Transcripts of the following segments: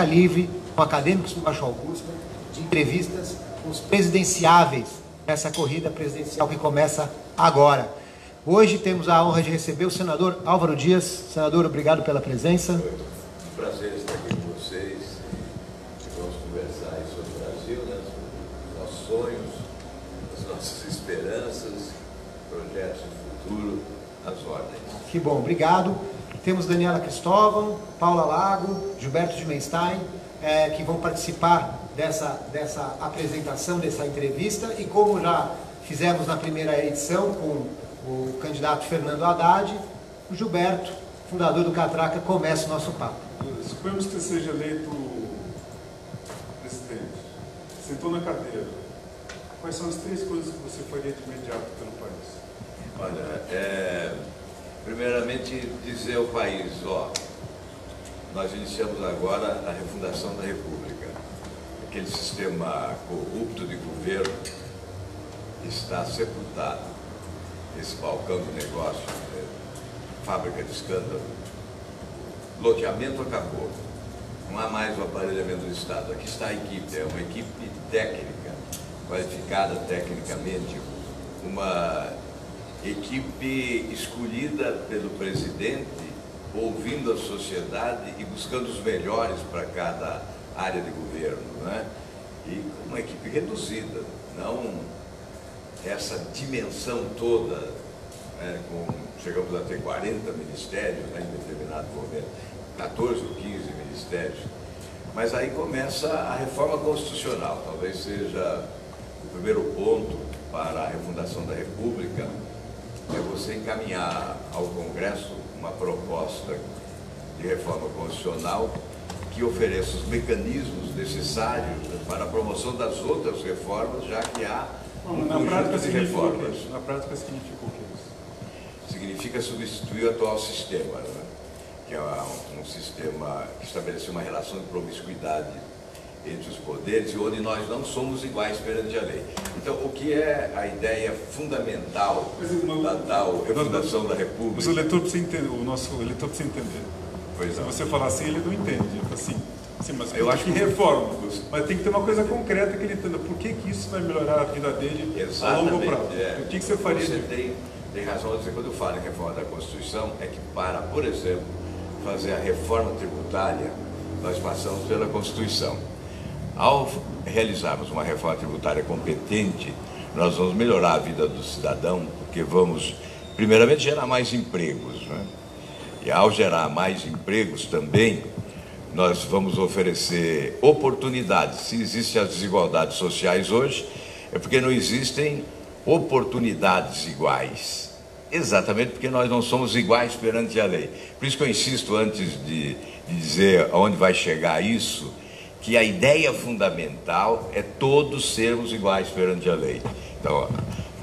livre com acadêmicos do Baixo Augusta, de entrevistas com os presidenciáveis nessa corrida presidencial que começa agora. Hoje temos a honra de receber o senador Álvaro Dias. Senador, obrigado pela presença. Um prazer estar aqui com vocês. Vamos conversar aí sobre o Brasil, né? Sobre os nossos sonhos, as nossas esperanças, projetos de futuro, as ordens. Que bom, obrigado. Temos Daniela Cristóvão, Paula Lago, Gilberto de Menstein, que vão participar dessa apresentação, dessa entrevista. E como já fizemos na primeira edição com o candidato Fernando Haddad, o Gilberto, fundador do Catraca, começa o nosso papo. Suponhamos que você seja eleito presidente, sentou na cadeira. Quais são as 3 coisas que você faria de imediato pelo país? Olha, primeiramente dizer ao país, nós iniciamos agora a refundação da República. Aquele sistema corrupto de governo está sepultado. Esse balcão de negócio, fábrica de escândalo, loteamento acabou. Não há mais o aparelhamento do Estado. Aqui está a equipe, é uma equipe técnica, qualificada tecnicamente, uma equipe escolhida pelo presidente, ouvindo a sociedade e buscando os melhores para cada área de governo, né? E uma equipe reduzida, não essa dimensão toda, né? Chegamos a ter 40 ministérios, né, em determinado momento, 14 ou 15 ministérios, mas aí começa a reforma constitucional, talvez seja o primeiro ponto para a refundação da República, é você encaminhar ao Congresso uma proposta de reforma constitucional que ofereça os mecanismos necessários para a promoção das outras reformas, já que há um conjunto de reformas. Na prática significa o que isso? Significa substituir o atual sistema, né? Que é um sistema que estabelece uma relação de promiscuidade entre os poderes e onde nós não somos iguais perante a lei. Então, o que é a ideia fundamental da tal refundação da República? Mas o eleitor precisa entender, o nosso eleitor precisa entender. Pois Se não. você falar assim, ele não entende. Assim, mas eu acho que reforma. Mas tem que ter uma coisa concreta que ele entenda. Por que isso vai melhorar a vida dele a longo prazo? O que você faria? Você tem razão a dizer, quando eu falo em reforma da Constituição, é que para, por exemplo, fazer a reforma tributária, nós passamos pela Constituição. Ao realizarmos uma reforma tributária competente, nós vamos melhorar a vida do cidadão, porque vamos, primeiramente, gerar mais empregos, né? E ao gerar mais empregos também, nós vamos oferecer oportunidades. Se existem as desigualdades sociais hoje, é porque não existem oportunidades iguais. Exatamente porque nós não somos iguais perante a lei. Por isso que eu insisto, antes de dizer aonde vai chegar isso, que a ideia fundamental é todos sermos iguais perante a lei. Então,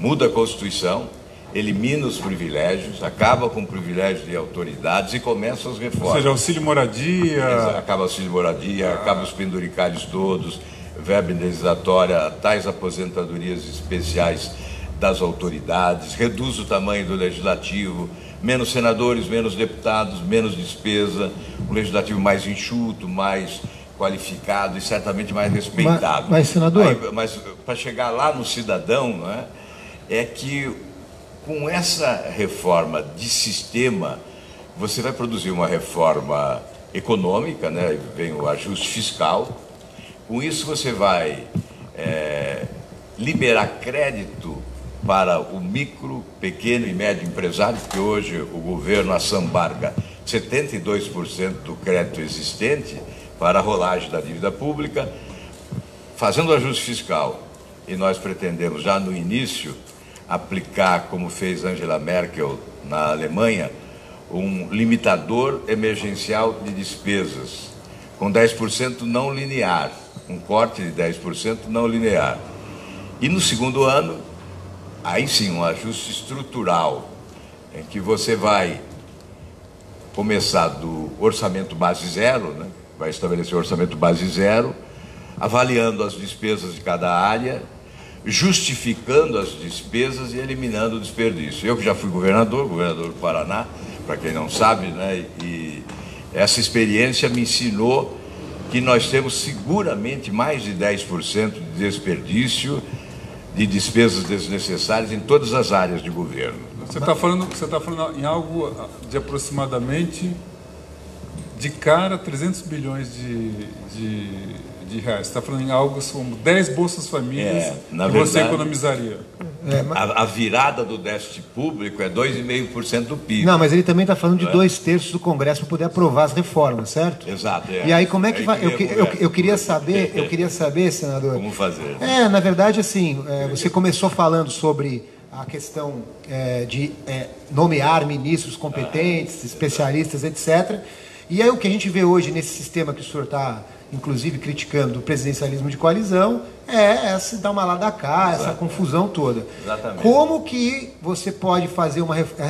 muda a Constituição, elimina os privilégios, acaba com o privilégio de autoridades e começa as reformas. Ou seja, auxílio-moradia... Acaba o auxílio-moradia, acaba os penduricalhos todos, verba indenizatória, tais aposentadorias especiais das autoridades, reduz o tamanho do legislativo, menos senadores, menos deputados, menos despesa, um legislativo mais enxuto, mais qualificado e certamente mais respeitado. Mas senador... Mas para chegar lá no cidadão, né, é que com essa reforma de sistema, você vai produzir uma reforma econômica, né, vem o ajuste fiscal, com isso você vai liberar crédito para o micro, pequeno e médio empresário, porque hoje o governo assambarca 72% do crédito existente para a rolagem da dívida pública, fazendo o ajuste fiscal. E nós pretendemos já no início aplicar, como fez Angela Merkel na Alemanha, um limitador emergencial de despesas, com 10% não linear, um corte de 10% não linear. E no segundo ano, aí sim, um ajuste estrutural, em que você vai começar do orçamento base zero, né? Vai estabelecer o orçamento base zero, avaliando as despesas de cada área, justificando as despesas e eliminando o desperdício. Eu que já fui governador do Paraná, para quem não sabe, né? E essa experiência me ensinou que nós temos seguramente mais de 10% de desperdício de despesas desnecessárias em todas as áreas de governo. Você está falando em algo de aproximadamente, de cara, 300 bilhões de reais. Você está falando em algo como 10 Bolsas Famílias que você economizaria. A virada do déficit público é 2,5% do PIB. Não, mas ele também está falando de 2/3 do Congresso para poder aprovar as reformas, certo? Exato. E aí como é que vai? Eu queria saber, senador. Como fazer? Na verdade, assim, você começou falando sobre a questão de nomear ministros competentes, especialistas, etc. E aí o que a gente vê hoje nesse sistema que o senhor está, inclusive, criticando o presidencialismo de coalizão, essa dar uma lá da cá, essa confusão toda. Exatamente. Como que você pode fazer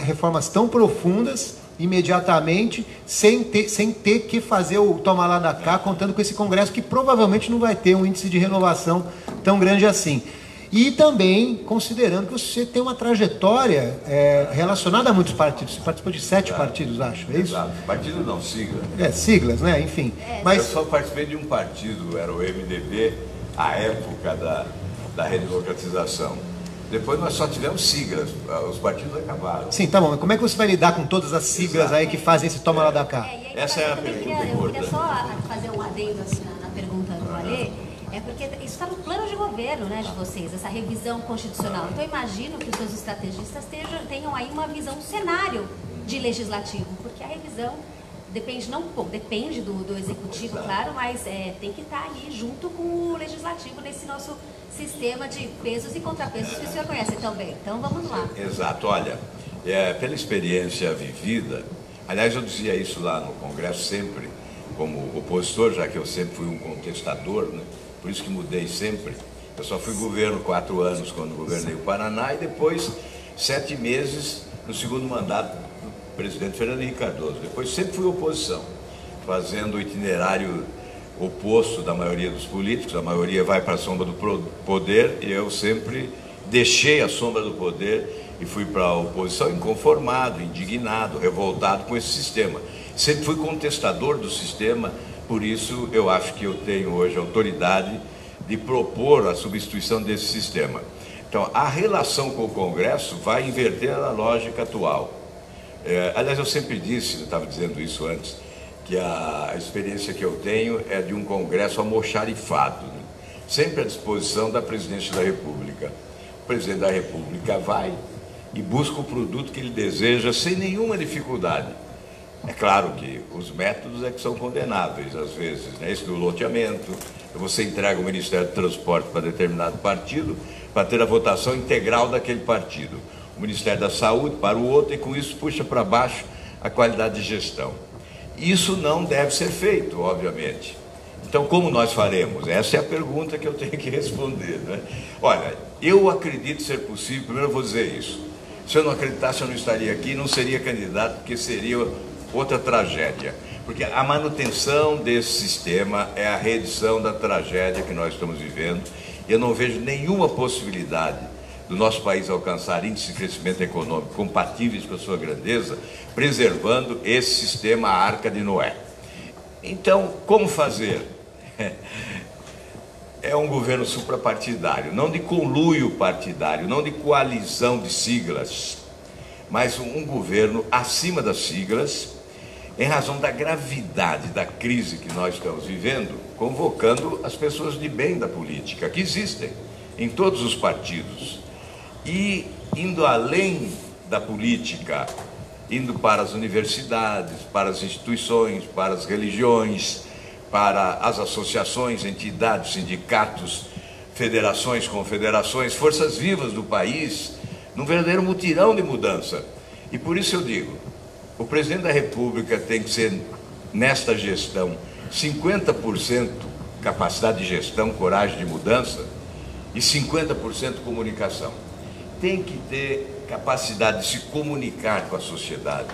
reformas tão profundas imediatamente, sem ter que fazer o toma lá da cá, contando com esse Congresso que provavelmente não vai ter um índice de renovação tão grande assim? E também considerando que você tem uma trajetória relacionada a muitos partidos. Você participou de 7 partidos, acho, é isso? Exato. Partido não, sigla. Siglas, né? Enfim. Mas... Eu só participei de um partido, era o MDB, à época da redemocratização. Depois nós só tivemos siglas, os partidos acabaram. Sim, tá bom. Mas como é que você vai lidar com todas as siglas aí que fazem esse toma lá da cá? Essa é a pergunta importante. Eu queria só fazer um adendo assim, na pergunta do Alê. Porque isso está no plano de governo, né, de vocês, essa revisão constitucional. Então, eu imagino que os seus estrategistas tenham aí uma visão do cenário de legislativo, porque a revisão depende do executivo, claro, mas tem que estar ali junto com o legislativo nesse nosso sistema de pesos e contrapesos que o senhor conhece tão bem. Então, vamos lá. Exato. Olha, pela experiência vivida, aliás, eu dizia isso lá no Congresso sempre, como opositor, já que eu sempre fui um contestador, né? Por isso que mudei sempre. Eu só fui governo 4 anos quando governei o Paraná e depois 7 meses no segundo mandato do presidente Fernando Henrique Cardoso. Depois sempre fui oposição, fazendo o itinerário oposto da maioria dos políticos. A maioria vai para a sombra do poder e eu sempre deixei a sombra do poder e fui para a oposição inconformado, indignado, revoltado com esse sistema. Sempre fui contestador do sistema. Por isso, eu acho que eu tenho hoje autoridade de propor a substituição desse sistema. Então, a relação com o Congresso vai inverter a lógica atual. Aliás, eu sempre disse, eu estava dizendo isso antes, que a experiência que eu tenho é de um Congresso almoxarifado, né? Sempre à disposição da Presidência da República. O Presidente da República vai e busca o produto que ele deseja sem nenhuma dificuldade. É claro que os métodos que são condenáveis, às vezes, né? Esse do loteamento, você entrega o Ministério do Transporte para determinado partido, para ter a votação integral daquele partido. O Ministério da Saúde para o outro, e com isso puxa para baixo a qualidade de gestão. Isso não deve ser feito, obviamente. Então, como nós faremos? Essa é a pergunta que eu tenho que responder, né? Olha, eu acredito ser possível, primeiro eu vou dizer isso. Se eu não acreditasse, eu não estaria aqui, não seria candidato, porque seria outra tragédia, porque a manutenção desse sistema é a reedição da tragédia que nós estamos vivendo. Eu não vejo nenhuma possibilidade do nosso país alcançar índices de crescimento econômico compatíveis com a sua grandeza, preservando esse sistema Arca de Noé. Então, como fazer? É um governo suprapartidário, não de conluio partidário, não de coalizão de siglas, mas um governo acima das siglas, em razão da gravidade da crise que nós estamos vivendo, convocando as pessoas de bem da política, que existem em todos os partidos, e indo além da política, indo para as universidades, para as instituições, para as religiões, para as associações, entidades, sindicatos, federações, confederações, forças vivas do país, num verdadeiro mutirão de mudança. E por isso eu digo, o presidente da República tem que ser, nesta gestão, 50% capacidade de gestão, coragem de mudança, e 50% comunicação. Tem que ter capacidade de se comunicar com a sociedade,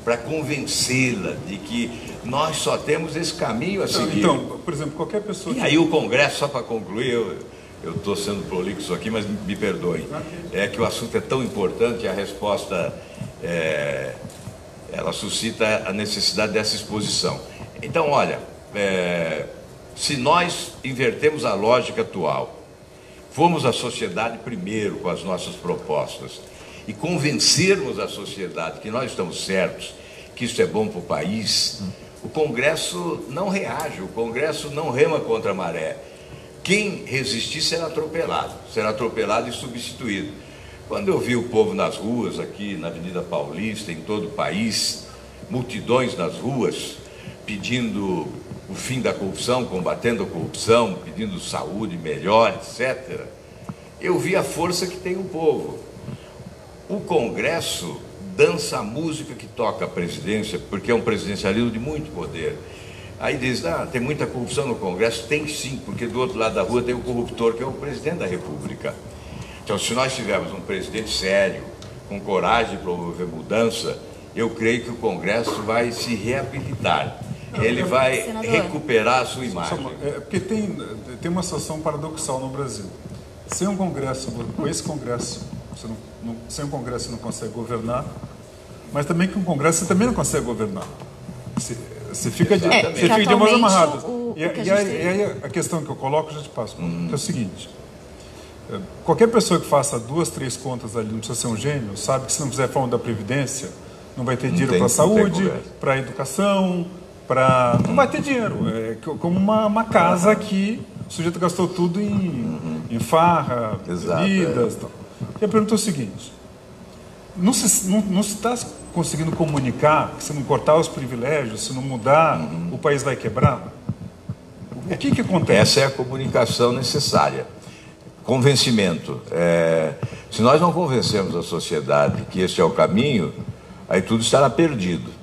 para convencê-la de que nós só temos esse caminho a seguir. Então, por exemplo, qualquer pessoa... E aí o Congresso, só para concluir, eu estou sendo prolixo aqui, mas me perdoem, é que o assunto é tão importante, a resposta ela suscita a necessidade dessa exposição. Então, olha, se nós invertemos a lógica atual, formos à sociedade primeiro com as nossas propostas e convencermos a sociedade que nós estamos certos, que isso é bom para o país, o Congresso não reage, o Congresso não rema contra a maré. Quem resistir será atropelado e substituído. Quando eu vi o povo nas ruas, aqui na Avenida Paulista, em todo o país, multidões nas ruas, pedindo o fim da corrupção, combatendo a corrupção, pedindo saúde melhor, etc., eu vi a força que tem o povo. O Congresso dança a música que toca a presidência, porque é um presidencialismo de muito poder. Aí diz, tem muita corrupção no Congresso. Tem sim, porque do outro lado da rua tem o corruptor, que é o presidente da República. Então, se nós tivermos um presidente sério, com coragem de promover mudança, eu creio que o Congresso vai se reabilitar. Ele vai recuperar a sua imagem. Porque tem uma situação paradoxal no Brasil. Sem um Congresso, com esse Congresso, sem um Congresso você não consegue governar, mas também com um Congresso você também não consegue governar. Você fica de mãos amarradas. E aí a questão que eu coloco, eu já te passo, que é o seguinte: qualquer pessoa que faça 2, 3 contas ali, não precisa ser um gênio, sabe que se não fizer reforma da Previdência, não vai ter dinheiro para a saúde, para a educação, não vai ter dinheiro. É como uma casa que o sujeito gastou tudo em farra, bebidas. E a pergunta é o seguinte: não se está conseguindo comunicar que se não cortar os privilégios, se não mudar, o país vai quebrar? O que acontece? Essa é a comunicação necessária. Convencimento. Se nós não convencermos a sociedade que esse é o caminho, aí tudo estará perdido.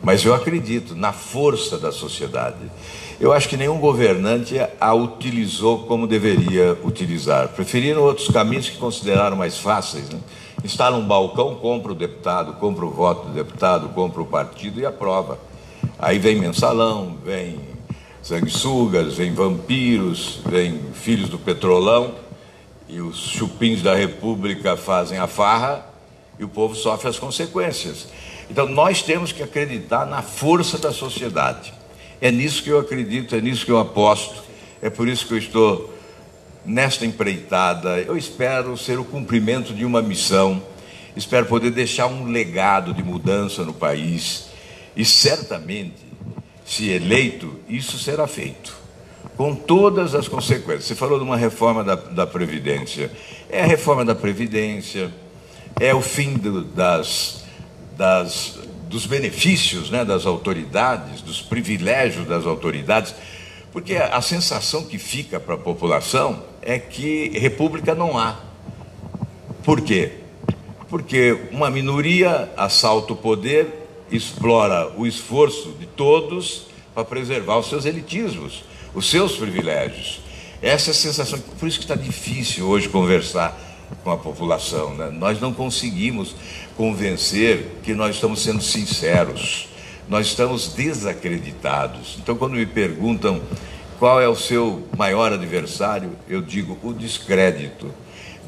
Mas eu acredito na força da sociedade. Eu acho que nenhum governante a utilizou como deveria utilizar. Preferiram outros caminhos que consideraram mais fáceis, né? Instala um balcão, compra o deputado, compra o voto do deputado, compra o partido e aprova. Aí vem mensalão, vem sanguessugas, vem vampiros, vem filhos do petrolão, e os chupins da República fazem a farra e o povo sofre as consequências. Então nós temos que acreditar na força da sociedade. É nisso que eu acredito, é nisso que eu aposto, é por isso que eu estou nesta empreitada. Eu espero ser o cumprimento de uma missão, espero poder deixar um legado de mudança no país e certamente, se eleito, isso será feito, com todas as consequências. Você falou de uma reforma da Previdência. É a reforma da Previdência, é o fim dos benefícios, né, das autoridades, dos privilégios das autoridades, porque a sensação que fica para a população é que república não há. Por quê? Porque uma minoria assalta o poder, explora o esforço de todos para preservar os seus elitismos, os seus privilégios. Essa é a sensação, por isso que está difícil hoje conversar com a população, né? Nós não conseguimos convencer que nós estamos sendo sinceros, nós estamos desacreditados. Então, quando me perguntam qual é o seu maior adversário, eu digo o descrédito.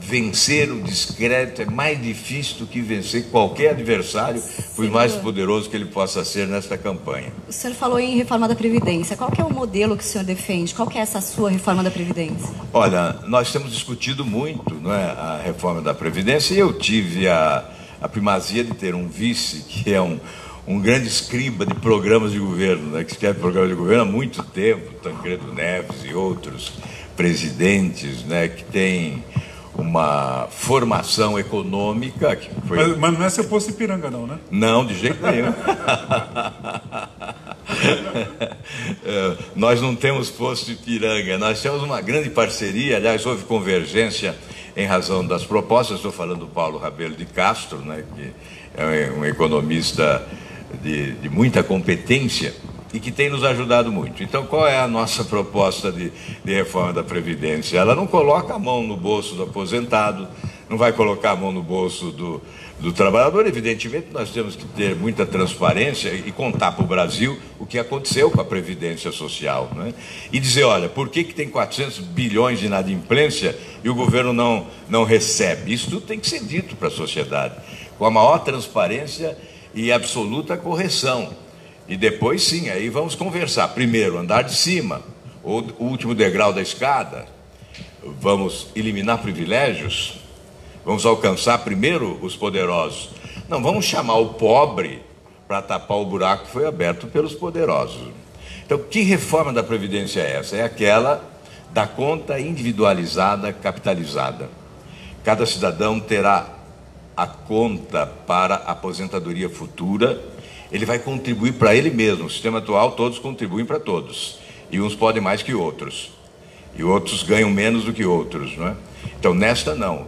Vencer o descrédito é mais difícil do que vencer qualquer adversário, por mais poderoso que ele possa ser nesta campanha. O senhor falou em reforma da Previdência. Qual que é o modelo que o senhor defende? Qual que é essa sua reforma da Previdência? Olha, nós temos discutido muito, não é, a reforma da Previdência, e eu tive a primazia de ter um vice que é um grande escriba de programas de governo, né, que escreve programas de governo há muito tempo, Tancredo Neves e outros presidentes, né, que tem uma formação econômica que foi... Mas não é seu posto Ipiranga, não, né? Não, de jeito nenhum. Nós não temos posto Ipiranga, nós temos uma grande parceria, aliás, houve convergência em razão das propostas. Estou falando do Paulo Rabelo de Castro, né, que é um economista de muita competência e que tem nos ajudado muito. Então, qual é a nossa proposta de reforma da Previdência? Ela não coloca a mão no bolso do aposentado, não vai colocar a mão no bolso do trabalhador. Evidentemente, nós temos que ter muita transparência e contar para o Brasil o que aconteceu com a Previdência Social, né? E dizer, olha, por que tem 400 bilhões de inadimplência e o governo não recebe? Isso tudo tem que ser dito para a sociedade, com a maior transparência e absoluta correção. E depois, sim, aí vamos conversar. Primeiro, andar de cima, o último degrau da escada, vamos eliminar privilégios, vamos alcançar primeiro os poderosos. Não vamos chamar o pobre para tapar o buraco que foi aberto pelos poderosos. Então, que reforma da Previdência é essa? É aquela da conta individualizada, capitalizada. Cada cidadão terá a conta para a aposentadoria futura, ele vai contribuir para ele mesmo. No sistema atual, todos contribuem para todos. E uns podem mais que outros. E outros ganham menos do que outros, não é? Então, nesta não.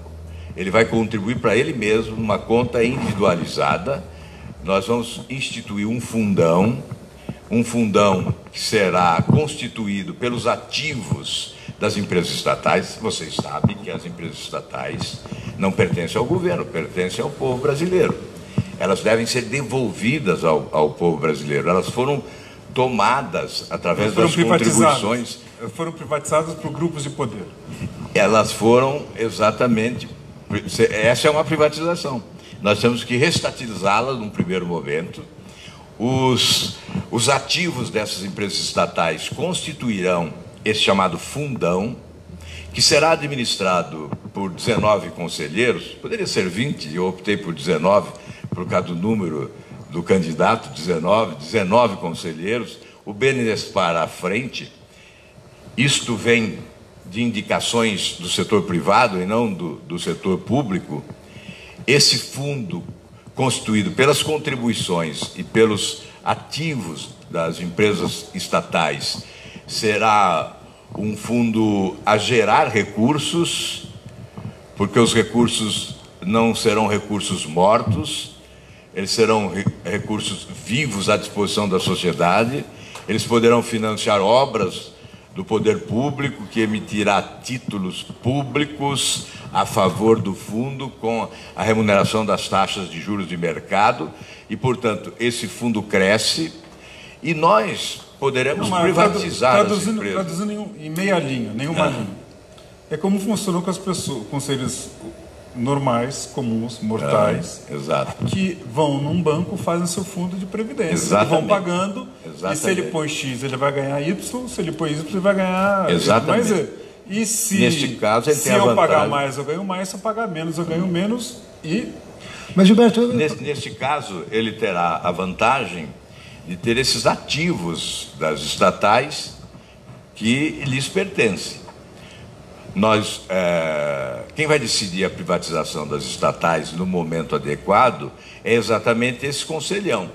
Ele vai contribuir para ele mesmo, numa conta individualizada. Nós vamos instituir um fundão que será constituído pelos ativos das empresas estatais. Vocês sabem que as empresas estatais não pertencem ao governo, pertencem ao povo brasileiro. Elas devem ser devolvidas ao povo brasileiro. Elas foram tomadas através das contribuições. Foram privatizadas por grupos de poder. Elas foram exatamente... Essa é uma privatização. Nós temos que restatizá-las num primeiro momento. Os ativos dessas empresas estatais constituirão esse chamado fundão, que será administrado por 19 conselheiros. Poderia ser 20, eu optei por 19, por causa do número do candidato, 19 conselheiros. O BNDESPAR à frente. Isto vem de indicações do setor privado e não do setor público. Esse fundo, constituído pelas contribuições e pelos ativos das empresas estatais, será um fundo a gerar recursos, porque os recursos não serão recursos mortos, eles serão recursos vivos à disposição da sociedade, eles poderão financiar obras do poder público, que emitirá títulos públicos a favor do fundo com a remuneração das taxas de juros de mercado e, portanto, esse fundo cresce e nós poderemos privatizar as empresas. Traduzindo em meia linha, nenhuma linha. É como funcionou com as pessoas, com seres normais, comuns, mortais, que vão num banco, fazem seu fundo de previdência, vão pagando, e se ele põe X, ele vai ganhar Y, se ele põe Y, ele vai ganhar mais Z. E se, neste caso, ele se eu pagar mais, eu ganho mais, se eu pagar menos, eu ganho menos, e... Mas, Gilberto... Neste caso, ele terá a vantagem de ter esses ativos das estatais que lhes pertencem. Quem vai decidir a privatização das estatais no momento adequado é exatamente esse conselhão.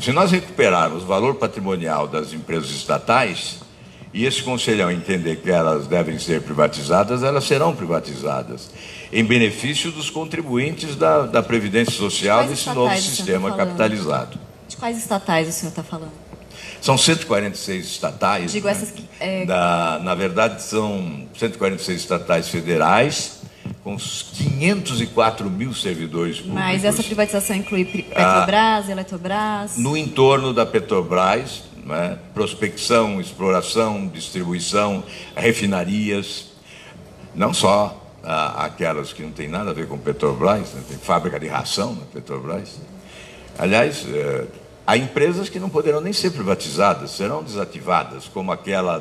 Se nós recuperarmos o valor patrimonial das empresas estatais e esse conselhão entender que elas devem ser privatizadas, elas serão privatizadas, em benefício dos contribuintes da Previdência Social desse novo sistema capitalizado. De quais estatais o senhor está falando? São 146 estatais. Digo, essas que, na verdade, são 146 estatais federais, com 504 mil servidores públicos. Mas essa privatização inclui Petrobras, Eletrobras? No entorno da Petrobras, né? Prospecção, exploração, distribuição, refinarias, não só aquelas que não têm nada a ver com Petrobras, né? Tem fábrica de ração na Petrobras. Aliás, há empresas que não poderão nem ser privatizadas, serão desativadas, como aquela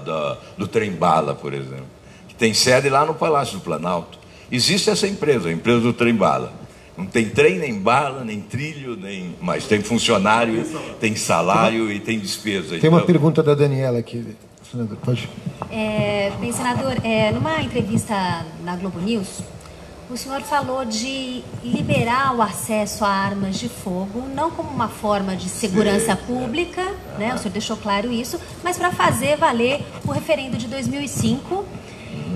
do Trem-Bala, por exemplo, que tem sede lá no Palácio do Planalto. Existe essa empresa, a empresa do Trem-Bala. Não tem trem, nem bala, nem trilho, mas tem funcionário, tem salário e tem despesa. Tem uma pergunta da Daniela aqui, senador, pode. Bem, senador, numa entrevista na Globo News, o senhor falou de liberar o acesso a armas de fogo, não como uma forma de segurança pública, né? O senhor deixou claro isso, mas para fazer valer o referendo de 2005.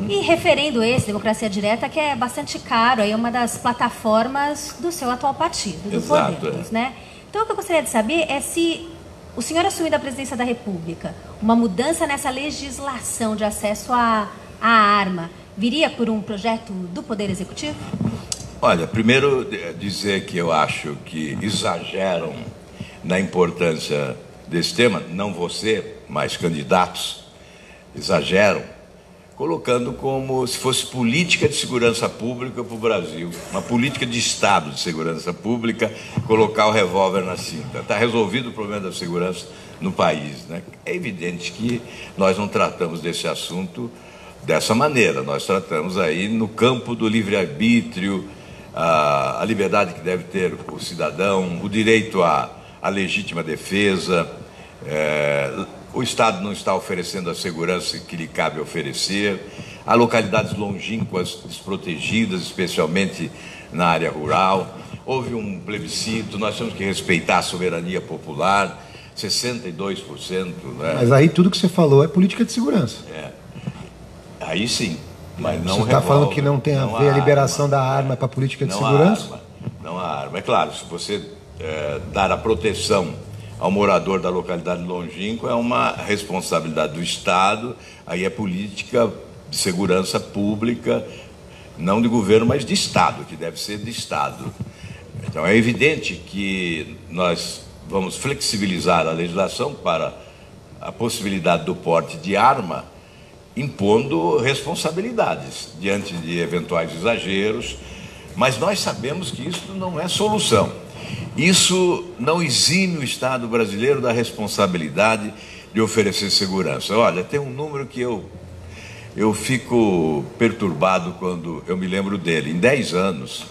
E referendo esse, Democracia Direta, que é bastante caro, aí é uma das plataformas do seu atual partido, do Podemos, né? Então, o que eu gostaria de saber é se o senhor assumindo a presidência da República, uma mudança nessa legislação de acesso à arma, viria por um projeto do Poder Executivo? Olha, primeiro dizer que eu acho que exageram na importância desse tema, não você, mas candidatos, exageram colocando como se fosse política de segurança pública para o Brasil, uma política de Estado de segurança pública, colocar o revólver na cinta. Está resolvido o problema da segurança no país, né? É evidente que nós não tratamos desse assunto dessa maneira, nós tratamos aí no campo do livre-arbítrio, a liberdade que deve ter o cidadão, o direito à legítima defesa. O Estado não está oferecendo a segurança que lhe cabe oferecer. Há localidades longínquas desprotegidas, especialmente na área rural. Houve um plebiscito, nós temos que respeitar a soberania popular, 62%. Né? Mas aí tudo que você falou é política de segurança. Aí sim, mas não você está falando que não tem a ver a liberação da arma para a política de segurança? Não há arma. É claro, se você dar a proteção ao morador da localidade longínqua, é uma responsabilidade do Estado, aí é política de segurança pública, não de governo, mas de Estado, que deve ser de Estado. Então é evidente que nós vamos flexibilizar a legislação para a possibilidade do porte de arma, impondo responsabilidades diante de eventuais exageros, mas nós sabemos que isso não é solução. Isso não exime o Estado brasileiro da responsabilidade de oferecer segurança. Olha, tem um número que eu fico perturbado quando eu me lembro dele. Em 10 anos,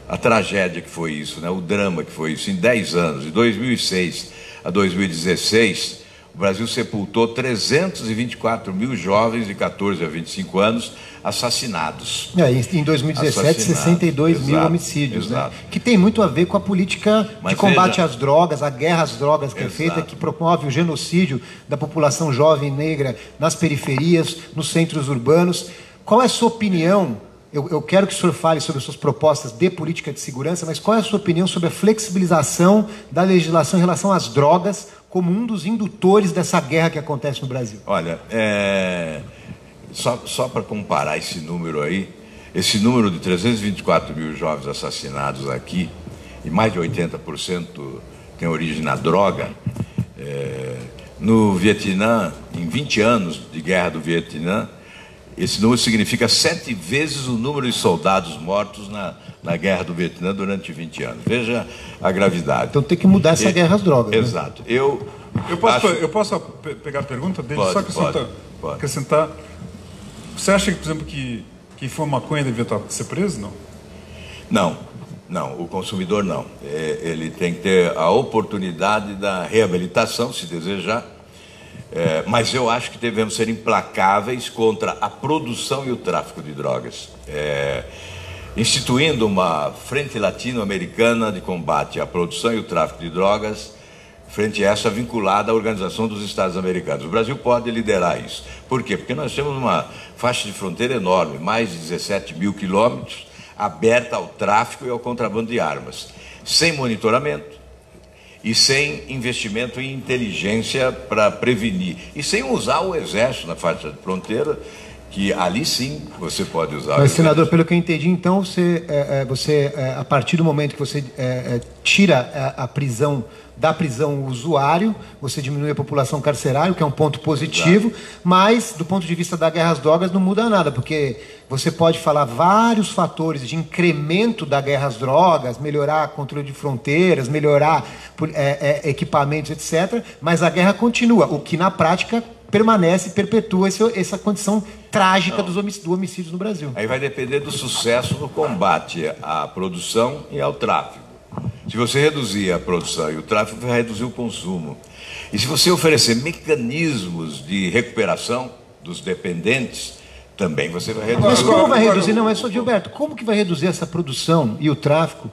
a tragédia que foi isso, né? O drama que foi isso, em 10 anos, de 2006 a 2016, o Brasil sepultou 324 mil jovens de 14 a 25 anos assassinados. Em 2017, 62 mil homicídios, né? Que tem muito a ver com a política de combate às drogas, a guerra às drogas que é feita, que promove o genocídio da população jovem negra nas periferias, nos centros urbanos. Qual é a sua opinião? Eu quero que o senhor fale sobre as suas propostas de política de segurança, mas qual é a sua opinião sobre a flexibilização da legislação em relação às drogas como um dos indutores dessa guerra que acontece no Brasil? Olha, só para comparar esse número aí, esse número de 324 mil jovens assassinados aqui, e mais de 80% tem origem na droga, no Vietnã, em 20 anos de guerra do Vietnã, esse número significa 7 vezes o número de soldados mortos na guerra do Vietnã durante 20 anos. Veja a gravidade. Então tem que mudar essa guerra às drogas. Exato. Né? Eu posso pegar a pergunta dele? Pode. Acrescentar. Você acha que, por exemplo, que quem for maconha devia ser preso? Não, o consumidor não. Ele tem que ter a oportunidade da reabilitação, se desejar. Mas eu acho que devemos ser implacáveis contra a produção e o tráfico de drogas, instituindo uma frente latino-americana de combate à produção e o tráfico de drogas, frente a essa vinculada à Organização dos Estados Americanos. O Brasil pode liderar isso. Por quê? Porque nós temos uma faixa de fronteira enorme, mais de 17 mil quilômetros, aberta ao tráfico e ao contrabando de armas, sem monitoramento, e sem investimento em inteligência para prevenir. E sem usar o exército na faixa de fronteira, que ali sim você pode usar. Mas, senador, pelo que eu entendi, então, você a partir do momento que você tira a prisão, da prisão o usuário, você diminui a população carcerária, o que é um ponto positivo, mas, do ponto de vista da guerra às drogas, não muda nada, porque você pode falar vários fatores de incremento da guerra às drogas, melhorar controle de fronteiras, melhorar equipamentos, etc., mas a guerra continua, o que na prática permanece e perpetua essa condição trágica do homicídio no Brasil. Aí vai depender do sucesso no combate à produção e ao tráfico. Se você reduzir a produção e o tráfico, vai reduzir o consumo. E se você oferecer mecanismos de recuperação dos dependentes, também você vai reduzir. Mas como vai reduzir? Não, é só, Gilberto, como que vai reduzir essa produção e o tráfico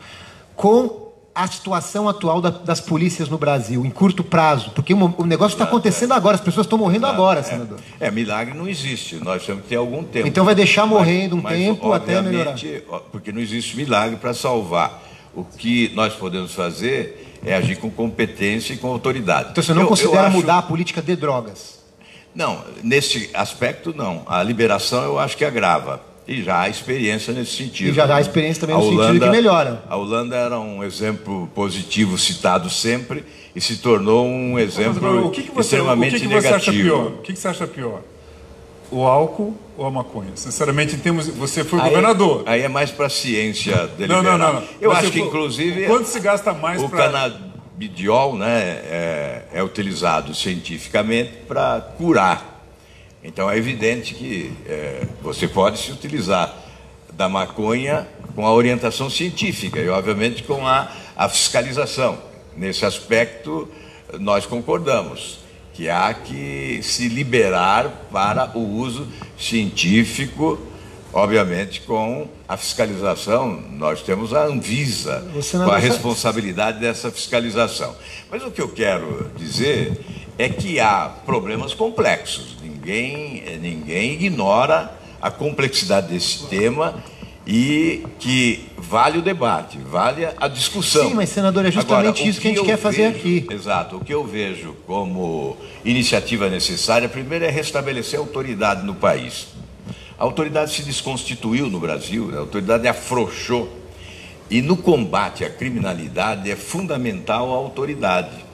com a situação atual das polícias no Brasil, em curto prazo? Porque o negócio está acontecendo agora, as pessoas estão morrendo agora, senador. Milagre não existe, nós temos que ter algum tempo. Então vai deixar morrendo um tempo até melhorar. Porque não existe milagre para salvar. O que nós podemos fazer é agir com competência e com autoridade. Então você não considera mudar a política de drogas? Não, nesse aspecto não. A liberação eu acho que agrava. E já há experiência nesse sentido. E já há experiência também no sentido que melhora. A Holanda era um exemplo positivo citado sempre e se tornou um exemplo extremamente negativo. O que você acha pior? o álcool ou a maconha? Sinceramente, em termos, você foi governador. Aí é mais para a ciência deliberada. Não. Eu acho que, inclusive, quanto se gasta mais o canabidiol, né, é utilizado cientificamente para curar. Então é evidente que você pode se utilizar da maconha com a orientação científica e, obviamente, com a fiscalização. Nesse aspecto, nós concordamos que há que se liberar para o uso científico, obviamente com a fiscalização. Nós temos a Anvisa com a responsabilidade dessa fiscalização. Mas o que eu quero dizer é que há problemas complexos. Ninguém ignora a complexidade desse tema e que vale o debate, vale a discussão. Sim, mas, senador, é justamente isso que a gente quer fazer aqui. Exato. O que eu vejo como iniciativa necessária, primeiro, é restabelecer a autoridade no país. A autoridade se desconstituiu no Brasil, a autoridade afrouxou. E no combate à criminalidade é fundamental a autoridade.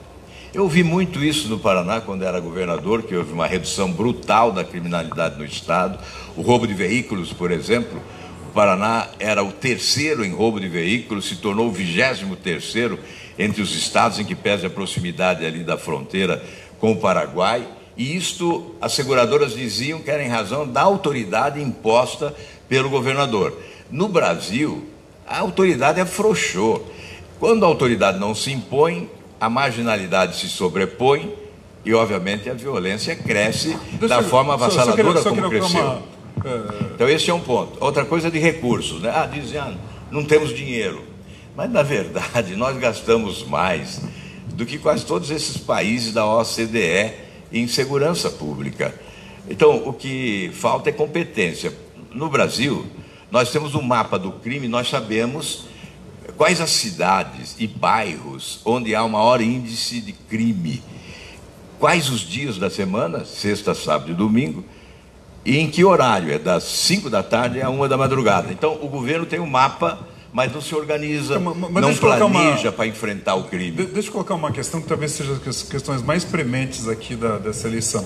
Eu vi muito isso no Paraná, quando era governador, que houve uma redução brutal da criminalidade no estado. O roubo de veículos, por exemplo. O Paraná era o terceiro em roubo de veículos, se tornou o 23º entre os estados, em que pese a proximidade ali da fronteira com o Paraguai. E isto, as seguradoras diziam que era em razão da autoridade imposta pelo governador. No Brasil, a autoridade afrouxou. Quando a autoridade não se impõe, a marginalidade se sobrepõe e, obviamente, a violência cresce da forma avassaladora como cresceu. Então esse é um ponto. Outra coisa de recursos, né? Dizem, não temos dinheiro. Mas na verdade nós gastamos mais do que quase todos esses países da OCDE em segurança pública. Então o que falta é competência. No Brasil nós temos um mapa do crime, nós sabemos quais as cidades e bairros onde há o maior índice de crime, quais os dias da semana, sexta, sábado e domingo, e em que horário, é das 5 da tarde à 1 da madrugada. Então, o governo tem um mapa, mas não se organiza, não planeja para enfrentar o crime. Deixa eu colocar uma questão que talvez seja as questões mais prementes aqui dessa eleição.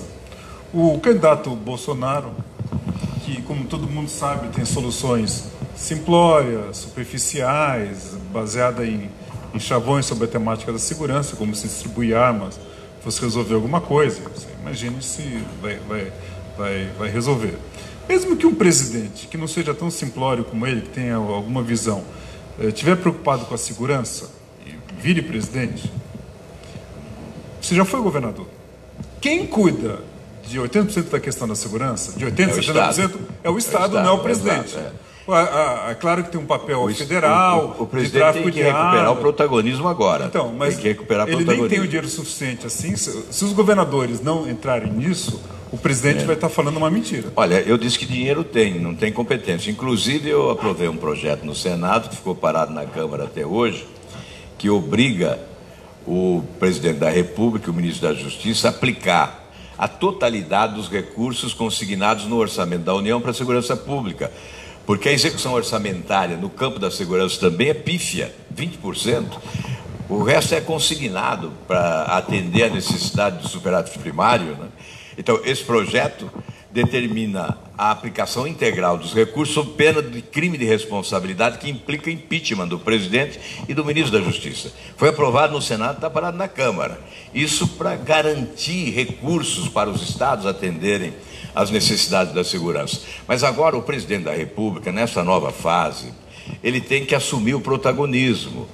O candidato Bolsonaro, que, como todo mundo sabe, tem soluções simplórias, superficiais, baseadas em chavões sobre a temática da segurança, como se distribuir armas, fosse resolver alguma coisa. Você imagine se vai resolver. Mesmo que um presidente que não seja tão simplório como ele, que tenha alguma visão, estiver preocupado com a segurança e vire presidente, você já foi governador. Quem cuida de 80% da questão da segurança, de 80%, 70%, é o Estado, não é o presidente. É claro que tem um papel federal, o presidente tem que recuperar o protagonismo agora. Então, mas tem que recuperar ele nem tem o dinheiro suficiente assim. Se os governadores não entrarem nisso, o presidente vai estar falando uma mentira. Olha, eu disse que dinheiro tem, não tem competência. Inclusive, eu aprovei um projeto no Senado, que ficou parado na Câmara até hoje, que obriga o presidente da República, o ministro da Justiça, a aplicar a totalidade dos recursos consignados no orçamento da União para a segurança pública. Porque a execução orçamentária no campo da segurança também é pífia, 20%. O resto é consignado para atender a necessidade do superávit primário, né? Então, esse projeto determina a aplicação integral dos recursos sob pena de crime de responsabilidade que implica impeachment do presidente e do ministro da Justiça. Foi aprovado no Senado, está parado na Câmara. Isso para garantir recursos para os estados atenderem às necessidades da segurança. Mas agora o presidente da República, nessa nova fase, ele tem que assumir o protagonismo,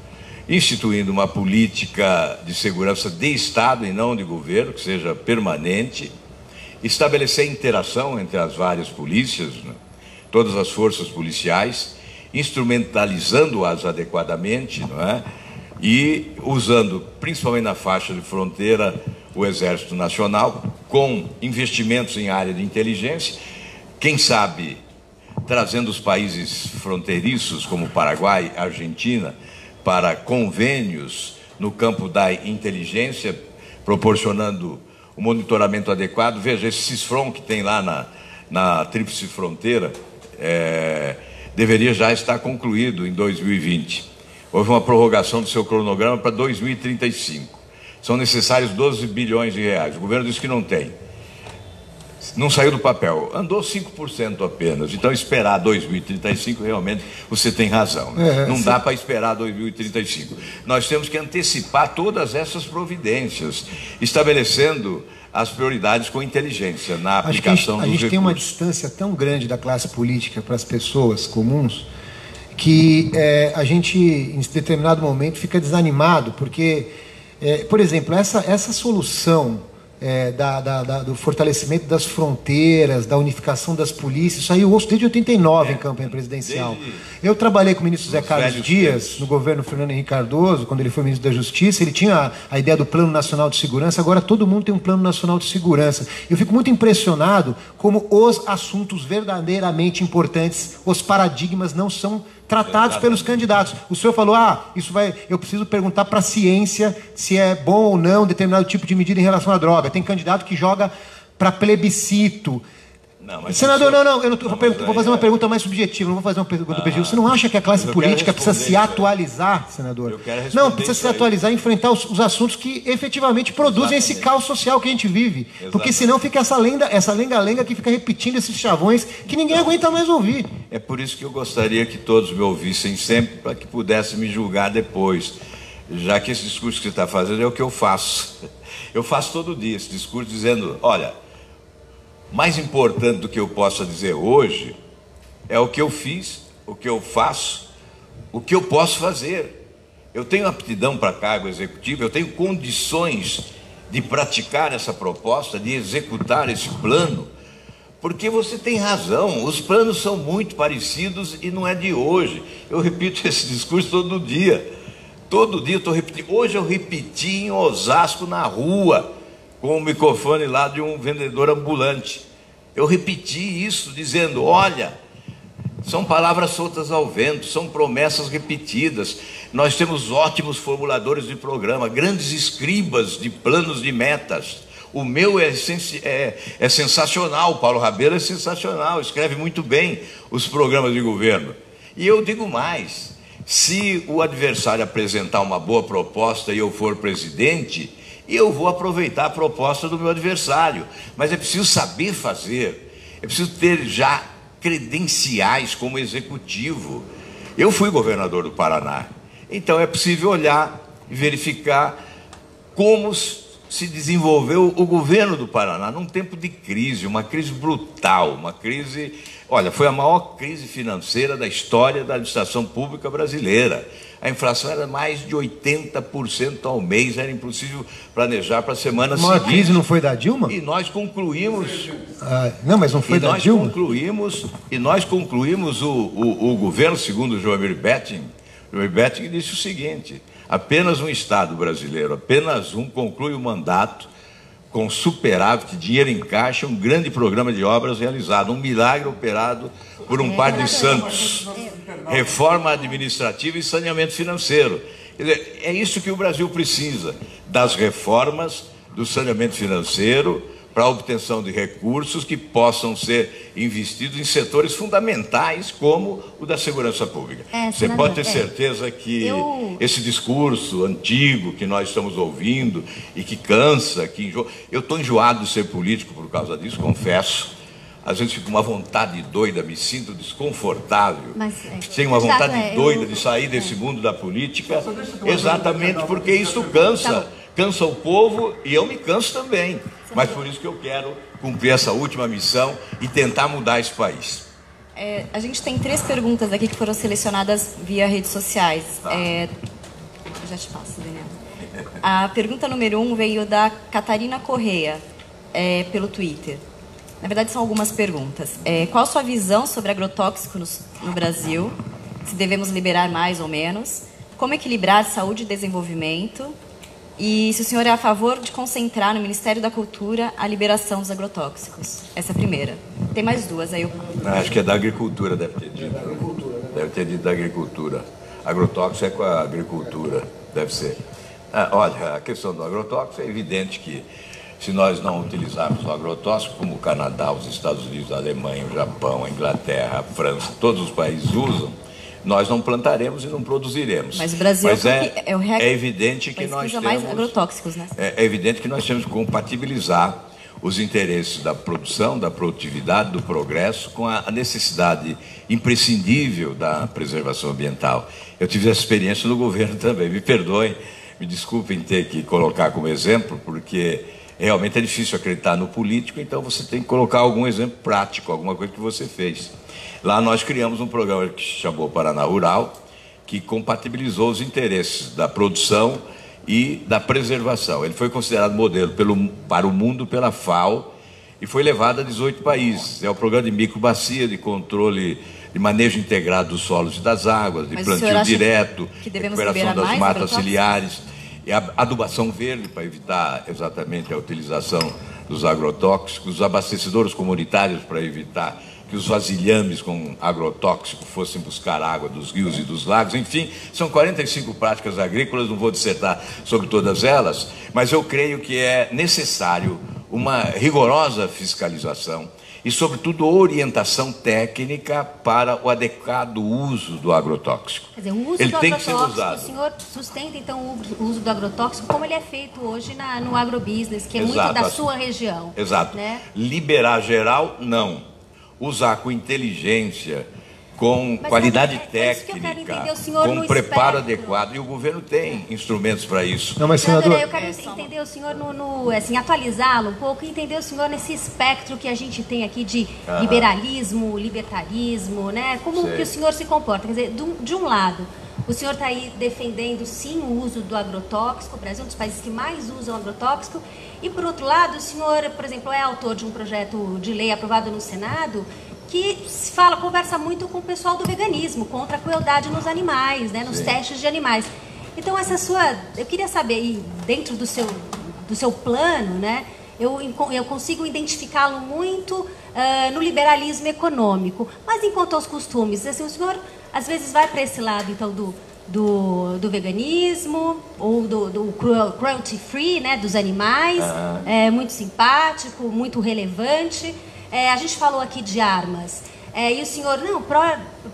instituindo uma política de segurança de Estado e não de governo, que seja permanente, estabelecer interação entre as várias polícias, né, todas as forças policiais, instrumentalizando-as adequadamente, não é? E usando, principalmente na faixa de fronteira, o Exército Nacional, com investimentos em área de inteligência, quem sabe trazendo os países fronteiriços, como Paraguai, Argentina, para convênios no campo da inteligência, proporcionando o monitoramento adequado. Veja, esse CISFRON que tem lá na Tríplice Fronteira, deveria já estar concluído em 2020. Houve uma prorrogação do seu cronograma para 2035. São necessários 12 bilhões de reais. O governo diz que não tem. Não saiu do papel, andou 5% apenas. Então, esperar 2035, realmente, você tem razão. Né? Não dá para esperar 2035. Nós temos que antecipar todas essas providências, estabelecendo as prioridades com inteligência na aplicação dos recursos. A gente tem uma distância tão grande da classe política para as pessoas comuns que a gente, em determinado momento, fica desanimado, porque, por exemplo, essa solução do fortalecimento das fronteiras, da unificação das polícias, isso aí eu ouço desde 89 em campanha presidencial. Eu trabalhei com o ministro Zé Carlos Dias, no governo Fernando Henrique Cardoso, quando ele foi ministro da Justiça. Ele tinha a ideia do Plano Nacional de Segurança. Agora todo mundo tem um Plano Nacional de Segurança. Eu fico muito impressionado como os assuntos verdadeiramente importantes, os paradigmas não são tratados pelos candidatos. O senhor falou, eu preciso perguntar para a ciência se é bom ou não determinado tipo de medida em relação à droga. Tem candidato que joga para plebiscito. Senador, vou fazer uma pergunta mais subjetiva, não vou fazer uma pergunta objetiva. Você não acha que a classe política precisa se atualizar, senador? Não, precisa se atualizar e enfrentar os assuntos que efetivamente produzem esse caos social que a gente vive. Porque senão fica essa lenga-lenga que fica repetindo esses chavões que ninguém aguenta mais ouvir. É por isso que eu gostaria que todos me ouvissem sempre, para que pudessem me julgar depois. Já que esse discurso que você está fazendo é o que eu faço. Eu faço todo dia esse discurso dizendo, olha, mais importante do que eu possa dizer hoje é o que eu fiz, o que eu faço, o que eu posso fazer. Eu tenho aptidão para cargo executivo, eu tenho condições de praticar essa proposta, de executar esse plano, porque você tem razão, os planos são muito parecidos e não é de hoje. Eu repito esse discurso todo dia. Todo dia eu estou repetindo. Hoje eu repeti em Osasco, na rua, com o microfone lá de um vendedor ambulante. Eu repeti isso, dizendo, olha, são palavras soltas ao vento, são promessas repetidas. Nós temos ótimos formuladores de programa, grandes escribas de planos de metas. O meu é sensacional, o Paulo Rabelo é sensacional, escreve muito bem os programas de governo. E eu digo mais, se o adversário apresentar uma boa proposta e eu for presidente, eu vou aproveitar a proposta do meu adversário. Mas é preciso saber fazer, é preciso ter já credenciais como executivo. Eu fui governador do Paraná, então é possível olhar e verificar como se desenvolveu o governo do Paraná num tempo de crise, uma crise brutal, uma crise... Olha, foi a maior crise financeira da história da administração pública brasileira. A inflação era mais de 80% ao mês, era impossível planejar para a semana seguinte. A maior crise não foi da Dilma? E nós concluímos... não, mas não foi da Dilma? Nós concluímos o governo, segundo o Joemir Betting. Joemir Betting disse o seguinte, apenas um Estado brasileiro, apenas um, conclui o mandato com superávit, dinheiro em caixa, um grande programa de obras realizado, um milagre operado por um par de santos, reforma administrativa e saneamento financeiro. Quer dizer, é isso que o Brasil precisa, das reformas, do saneamento financeiro, para a obtenção de recursos que possam ser investidos em setores fundamentais como o da segurança pública. Você pode ter certeza que esse discurso antigo que nós estamos ouvindo e que cansa, que enjoa... Eu estou enjoado de ser político por causa disso, confesso. Às vezes fico com uma vontade doida, me sinto desconfortável. Tenho uma vontade doida de sair desse mundo da política, exatamente porque isso cansa. Cansa o povo e eu me canso também. Mas por isso que eu quero cumprir essa última missão e tentar mudar esse país. A gente tem 3 perguntas aqui que foram selecionadas via redes sociais. Eu já te passo, Daniel. A pergunta número 1 veio da Catarina Correia, pelo Twitter. Na verdade, são algumas perguntas. Qual a sua visão sobre agrotóxicos no Brasil? Se devemos liberar mais ou menos? Como equilibrar saúde e desenvolvimento? E se o senhor é a favor de concentrar no Ministério da Cultura a liberação dos agrotóxicos? Essa é a primeira. Tem mais 2 aí. Acho que é da agricultura, deve ter dito. Deve ter dito da agricultura. Agrotóxico é com a agricultura, deve ser. Olha, a questão do agrotóxico é evidente que se nós não utilizarmos o agrotóxico, como o Canadá, os Estados Unidos, a Alemanha, o Japão, a Inglaterra, a França, todos os países usam, nós não plantaremos e não produziremos. Mas o Brasil é evidente que nós temos mais agrotóxicos, né? É evidente que nós temos que compatibilizar os interesses da produção, da produtividade, do progresso, com a necessidade imprescindível da preservação ambiental. Eu tive essa experiência no governo também. Me perdoem, me desculpem ter que colocar como exemplo, porque realmente é difícil acreditar no político, então você tem que colocar algum exemplo prático, alguma coisa que você fez. Lá nós criamos um programa que se chamou Paraná Rural, que compatibilizou os interesses da produção e da preservação. Ele foi considerado modelo para o mundo pela FAO e foi levado a 18 países. É o programa de microbacia, de controle, de manejo integrado dos solos e das águas, de plantio direto, recuperação das matas ciliares, e a adubação verde para evitar exatamente a utilização dos agrotóxicos, os abastecedores comunitários para evitar que os vasilhames com agrotóxico fossem buscar água dos rios e dos lagos. Enfim, são 45 práticas agrícolas, não vou dissertar sobre todas elas, mas eu creio que é necessário uma rigorosa fiscalização e, sobretudo, orientação técnica para o adequado uso do agrotóxico. Quer dizer, o uso ele do tem agrotóxico, que ser usado. o senhor sustenta, então, o uso do agrotóxico como ele é feito hoje no agrobusiness, que é muito da sua região. Exato. Né? Liberar geral, não. Usar com inteligência, com qualidade técnica, com preparo adequado. E o governo tem instrumentos para isso. Não, mas, senador, eu quero entender o senhor, assim, atualizá-lo um pouco e entender o senhor nesse espectro que a gente tem aqui de liberalismo, libertarismo, né? Como que o senhor se comporta? Quer dizer, de um lado, o senhor está aí defendendo, sim, o uso do agrotóxico. O Brasil é um dos países que mais usam agrotóxico. E, por outro lado, o senhor, por exemplo, é autor de um projeto de lei aprovado no Senado que conversa muito com o pessoal do veganismo, contra a crueldade nos animais, né, nos testes de animais. Então, eu queria saber, e dentro do seu plano, né, eu consigo identificá-lo muito no liberalismo econômico. Mas, enquanto aos costumes, assim, o senhor às vezes vai para esse lado, então, do veganismo ou do cruelty free, né, dos animais, é muito simpático, muito relevante. A gente falou aqui de armas, e o senhor, não,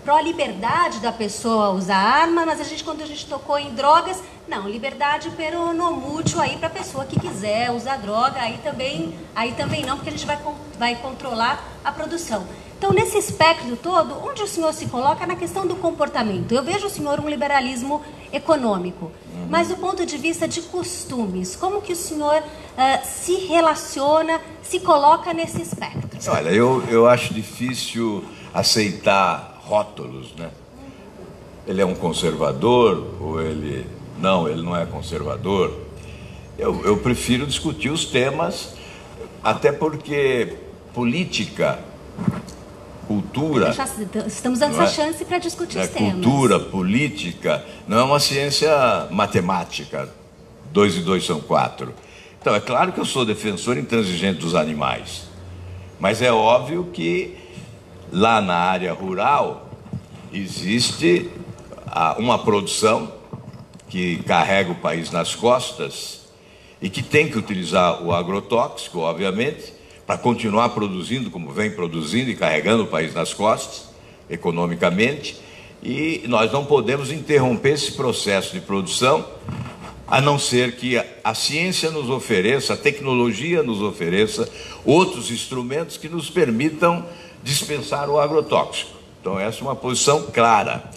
pró-liberdade da pessoa usar arma, mas quando a gente tocou em drogas, não, liberdade pero no mútuo aí para a pessoa que quiser usar droga, aí também não, porque a gente vai controlar a produção. Então, nesse espectro todo, onde o senhor se coloca na questão do comportamento? Eu vejo o senhor um liberalismo econômico, mas do ponto de vista de costumes, como que o senhor se relaciona, se coloca nesse espectro? Olha, eu acho difícil aceitar rótulos, né? Ele é um conservador ou ele não é conservador. Eu prefiro discutir os temas, até porque política, cultura... Estamos dando essa chance para discutir os temas. Cultura, política, não é uma ciência matemática. 2 e 2 são 4. Então, é claro que eu sou defensor intransigente dos animais. Mas é óbvio que lá na área rural existe uma produção que carrega o país nas costas e que tem que utilizar o agrotóxico, obviamente, para continuar produzindo como vem produzindo e carregando o país nas costas, economicamente, e nós não podemos interromper esse processo de produção, a não ser que a ciência nos ofereça, a tecnologia nos ofereça outros instrumentos que nos permitam dispensar o agrotóxico. Então, essa é uma posição clara.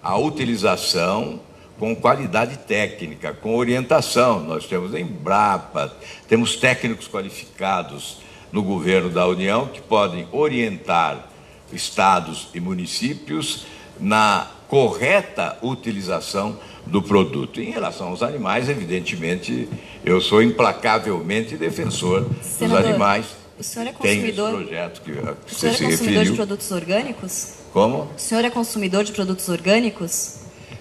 A utilização com qualidade técnica, com orientação. Nós temos a Embrapa, temos técnicos qualificados no governo da União que podem orientar estados e municípios na correta utilização do produto. Em relação aos animais, evidentemente, eu sou implacavelmente defensor dos animais. O senhor é Tem esse consumidor, projeto que o senhor você é se consumidor referiu. de produtos orgânicos? Como? O senhor é consumidor de produtos orgânicos?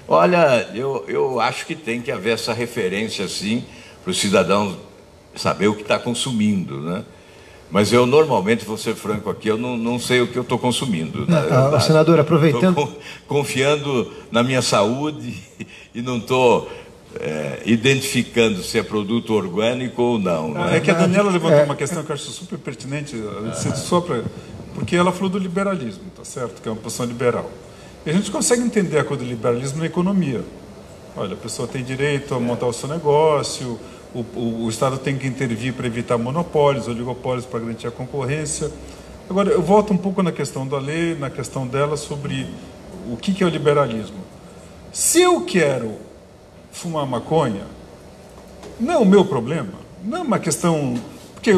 Olha, eu acho que tem que haver essa referência, sim, para o cidadão saber o que está consumindo, né? Mas eu, normalmente, vou ser franco aqui, eu não sei o que eu estou consumindo. Não, senador, aproveitando... Estou confiando na minha saúde e não estou identificando se é produto orgânico ou não. Né? É que a Daniela levantou uma questão que eu acho super pertinente, porque ela falou do liberalismo, tá certo? Que é uma posição liberal. E a gente consegue entender a coisa do liberalismo na economia. Olha, a pessoa tem direito a montar o seu negócio, o Estado tem que intervir para evitar monopólios, oligopólios, para garantir a concorrência. Agora, eu volto um pouco na questão da lei, na questão dela sobre o que é o liberalismo. Se eu quero fumar maconha, não é o meu problema, não é uma questão... Porque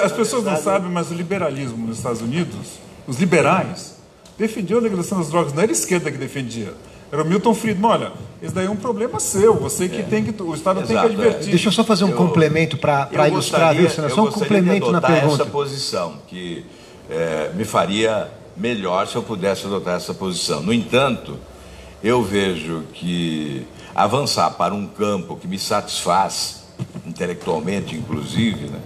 as pessoas não sabem, mas o liberalismo nos Estados Unidos, os liberais, defendiam a legalização das drogas, não era a esquerda que defendia. Era o Milton Friedman. Olha, isso daí é um problema seu, você que tem que... O Estado tem que advertir. Deixa eu só fazer um complemento para ilustrar isso, né? Só um complemento na pergunta. Essa posição, que me faria melhor se eu pudesse adotar essa posição. No entanto, eu vejo que avançar para um campo que me satisfaz, intelectualmente inclusive, né,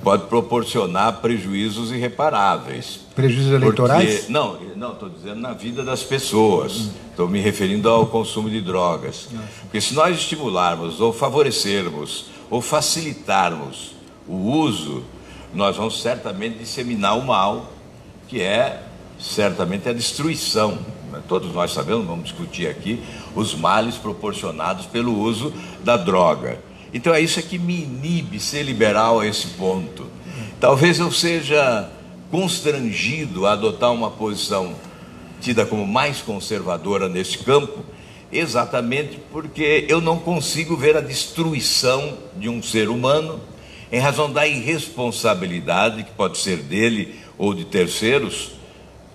pode proporcionar prejuízos irreparáveis. Prejuízos eleitorais? Porque, não, estou dizendo na vida das pessoas. Estou me referindo ao consumo de drogas. Porque se nós estimularmos, ou favorecermos, ou facilitarmos o uso, nós vamos certamente disseminar o mal, que é certamente a destruição. Todos nós sabemos, vamos discutir aqui, os males proporcionados pelo uso da droga. Então é isso que me inibe ser liberal a esse ponto. Talvez eu seja constrangido a adotar uma posição tida como mais conservadora nesse campo, exatamente porque eu não consigo ver a destruição de um ser humano em razão da irresponsabilidade, que pode ser dele ou de terceiros,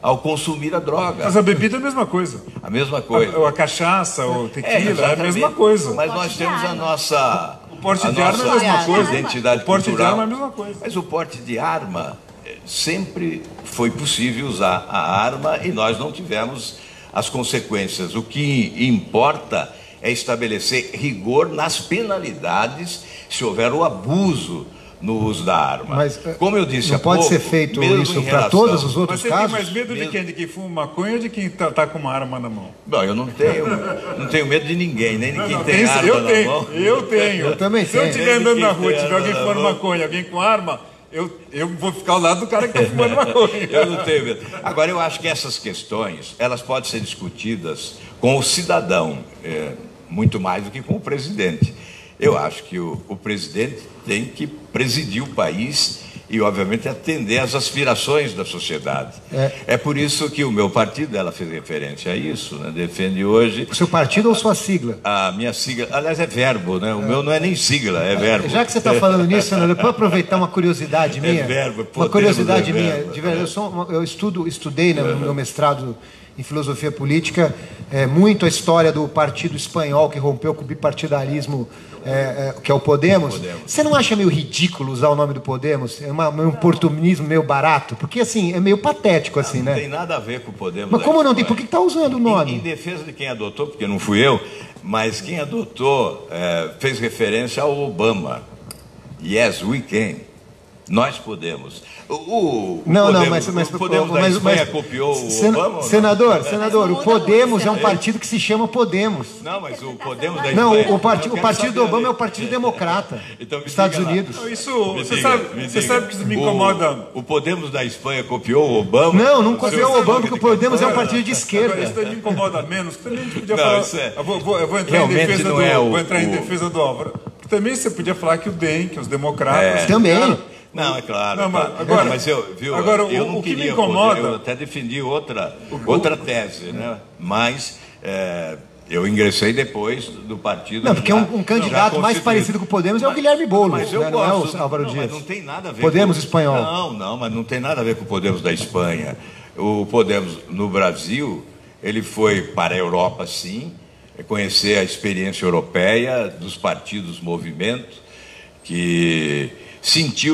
ao consumir a droga. Mas a bebida é a mesma coisa. A mesma coisa. A cachaça, o tequila, é a mesma coisa. Mas nós temos a nossa... O porte de arma é a mesma coisa. Identidade o porte cultural, de arma é a mesma coisa. Mas o porte de arma, sempre foi possível usar a arma e nós não tivemos as consequências. O que importa é estabelecer rigor nas penalidades se houver o abuso no uso da arma. Mas, como eu disse não há pouco, pode ser feito isso para todos os outros casos? Mas você casos? tem mais medo de quem? De quem fuma maconha ou de quem está com uma arma na mão? Não, eu não tenho medo de ninguém, nem de quem tem arma na mão. Eu tenho. Eu também tenho. Se eu estiver andando na rua e tiver alguém fumando maconha, alguém com arma, eu vou ficar ao lado do cara que está fumando maconha. Eu não tenho medo. Agora, eu acho que essas questões, elas podem ser discutidas com o cidadão, muito mais do que com o presidente. Eu acho que o presidente tem que presidir o país e, obviamente, atender às aspirações da sociedade. É por isso que o meu partido, ela fez referência a isso, né? Defende hoje... O seu partido ou sua sigla? A minha sigla, aliás, é verbo, né? O meu não é nem sigla, é verbo. Já que você está falando nisso, senador, para aproveitar uma curiosidade minha... É verbo, uma curiosidade minha. Verbo. Eu estudei no meu mestrado em filosofia política, muito a história do partido espanhol que rompeu com o bipartidarismo, que é o Podemos. Você não acha meio ridículo usar o nome do Podemos? É um oportunismo meio barato? Porque, assim, é meio patético, assim, né? Não tem nada a ver com o Podemos. Mas como não tem? Por que está usando o nome? Em defesa de quem adotou, porque não fui eu, mas quem adotou fez referência ao Obama. Yes, we can. Nós podemos. O Podemos da Espanha copiou o Obama? Senador, o Podemos é um partido que se chama Podemos. Não, mas o Podemos da Espanha... Não, o partido do Obama é o Partido Democrata, então, Estados Unidos. Você sabe que isso me incomoda. O Podemos da Espanha copiou o Obama? Não copiou o Obama, porque o Podemos é um partido de esquerda. Isso me incomoda menos. Também a gente podia falar... Eu vou entrar em defesa do Álvaro. Também você podia falar que o DEM, que os democratas... Também. Não, é claro. Mas eu não o que queria me incomoda... Eu até defendi outra tese, né? Mas eu ingressei depois do partido... Não, porque um candidato mais parecido com o Podemos é o Guilherme Boulos, mas eu não gosto, é o Álvaro Dias. Mas não tem nada a ver Podemos com... espanhol. Não, mas não tem nada a ver com o Podemos da Espanha. O Podemos no Brasil, ele foi para a Europa, sim, conhecer a experiência europeia dos partidos, movimentos, que...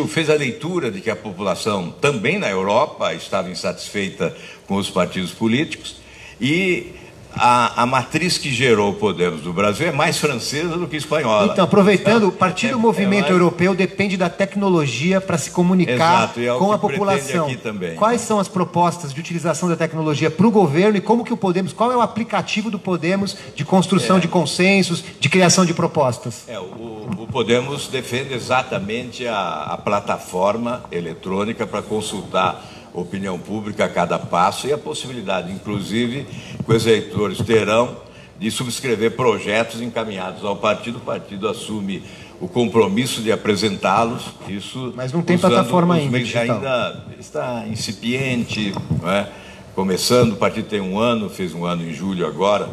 fez a leitura de que a população também na Europa estava insatisfeita com os partidos políticos e a matriz que gerou o Podemos do Brasil é mais francesa do que espanhola. Então, aproveitando, o Partido Movimento Europeu depende da tecnologia para se comunicar com a população. Aqui também. Quais são as propostas de utilização da tecnologia para o governo e como que o Podemos, qual é o aplicativo do Podemos de construção de consensos, de criação de propostas? O Podemos defende exatamente a plataforma eletrônica para consultar opinião pública a cada passo e a possibilidade, inclusive, que os eleitores terão de subscrever projetos encaminhados ao partido. O partido assume o compromisso de apresentá-los. Isso, mas não tem plataforma ainda, ainda está incipiente, não é? Começando, o partido tem um ano, fez um ano em julho agora,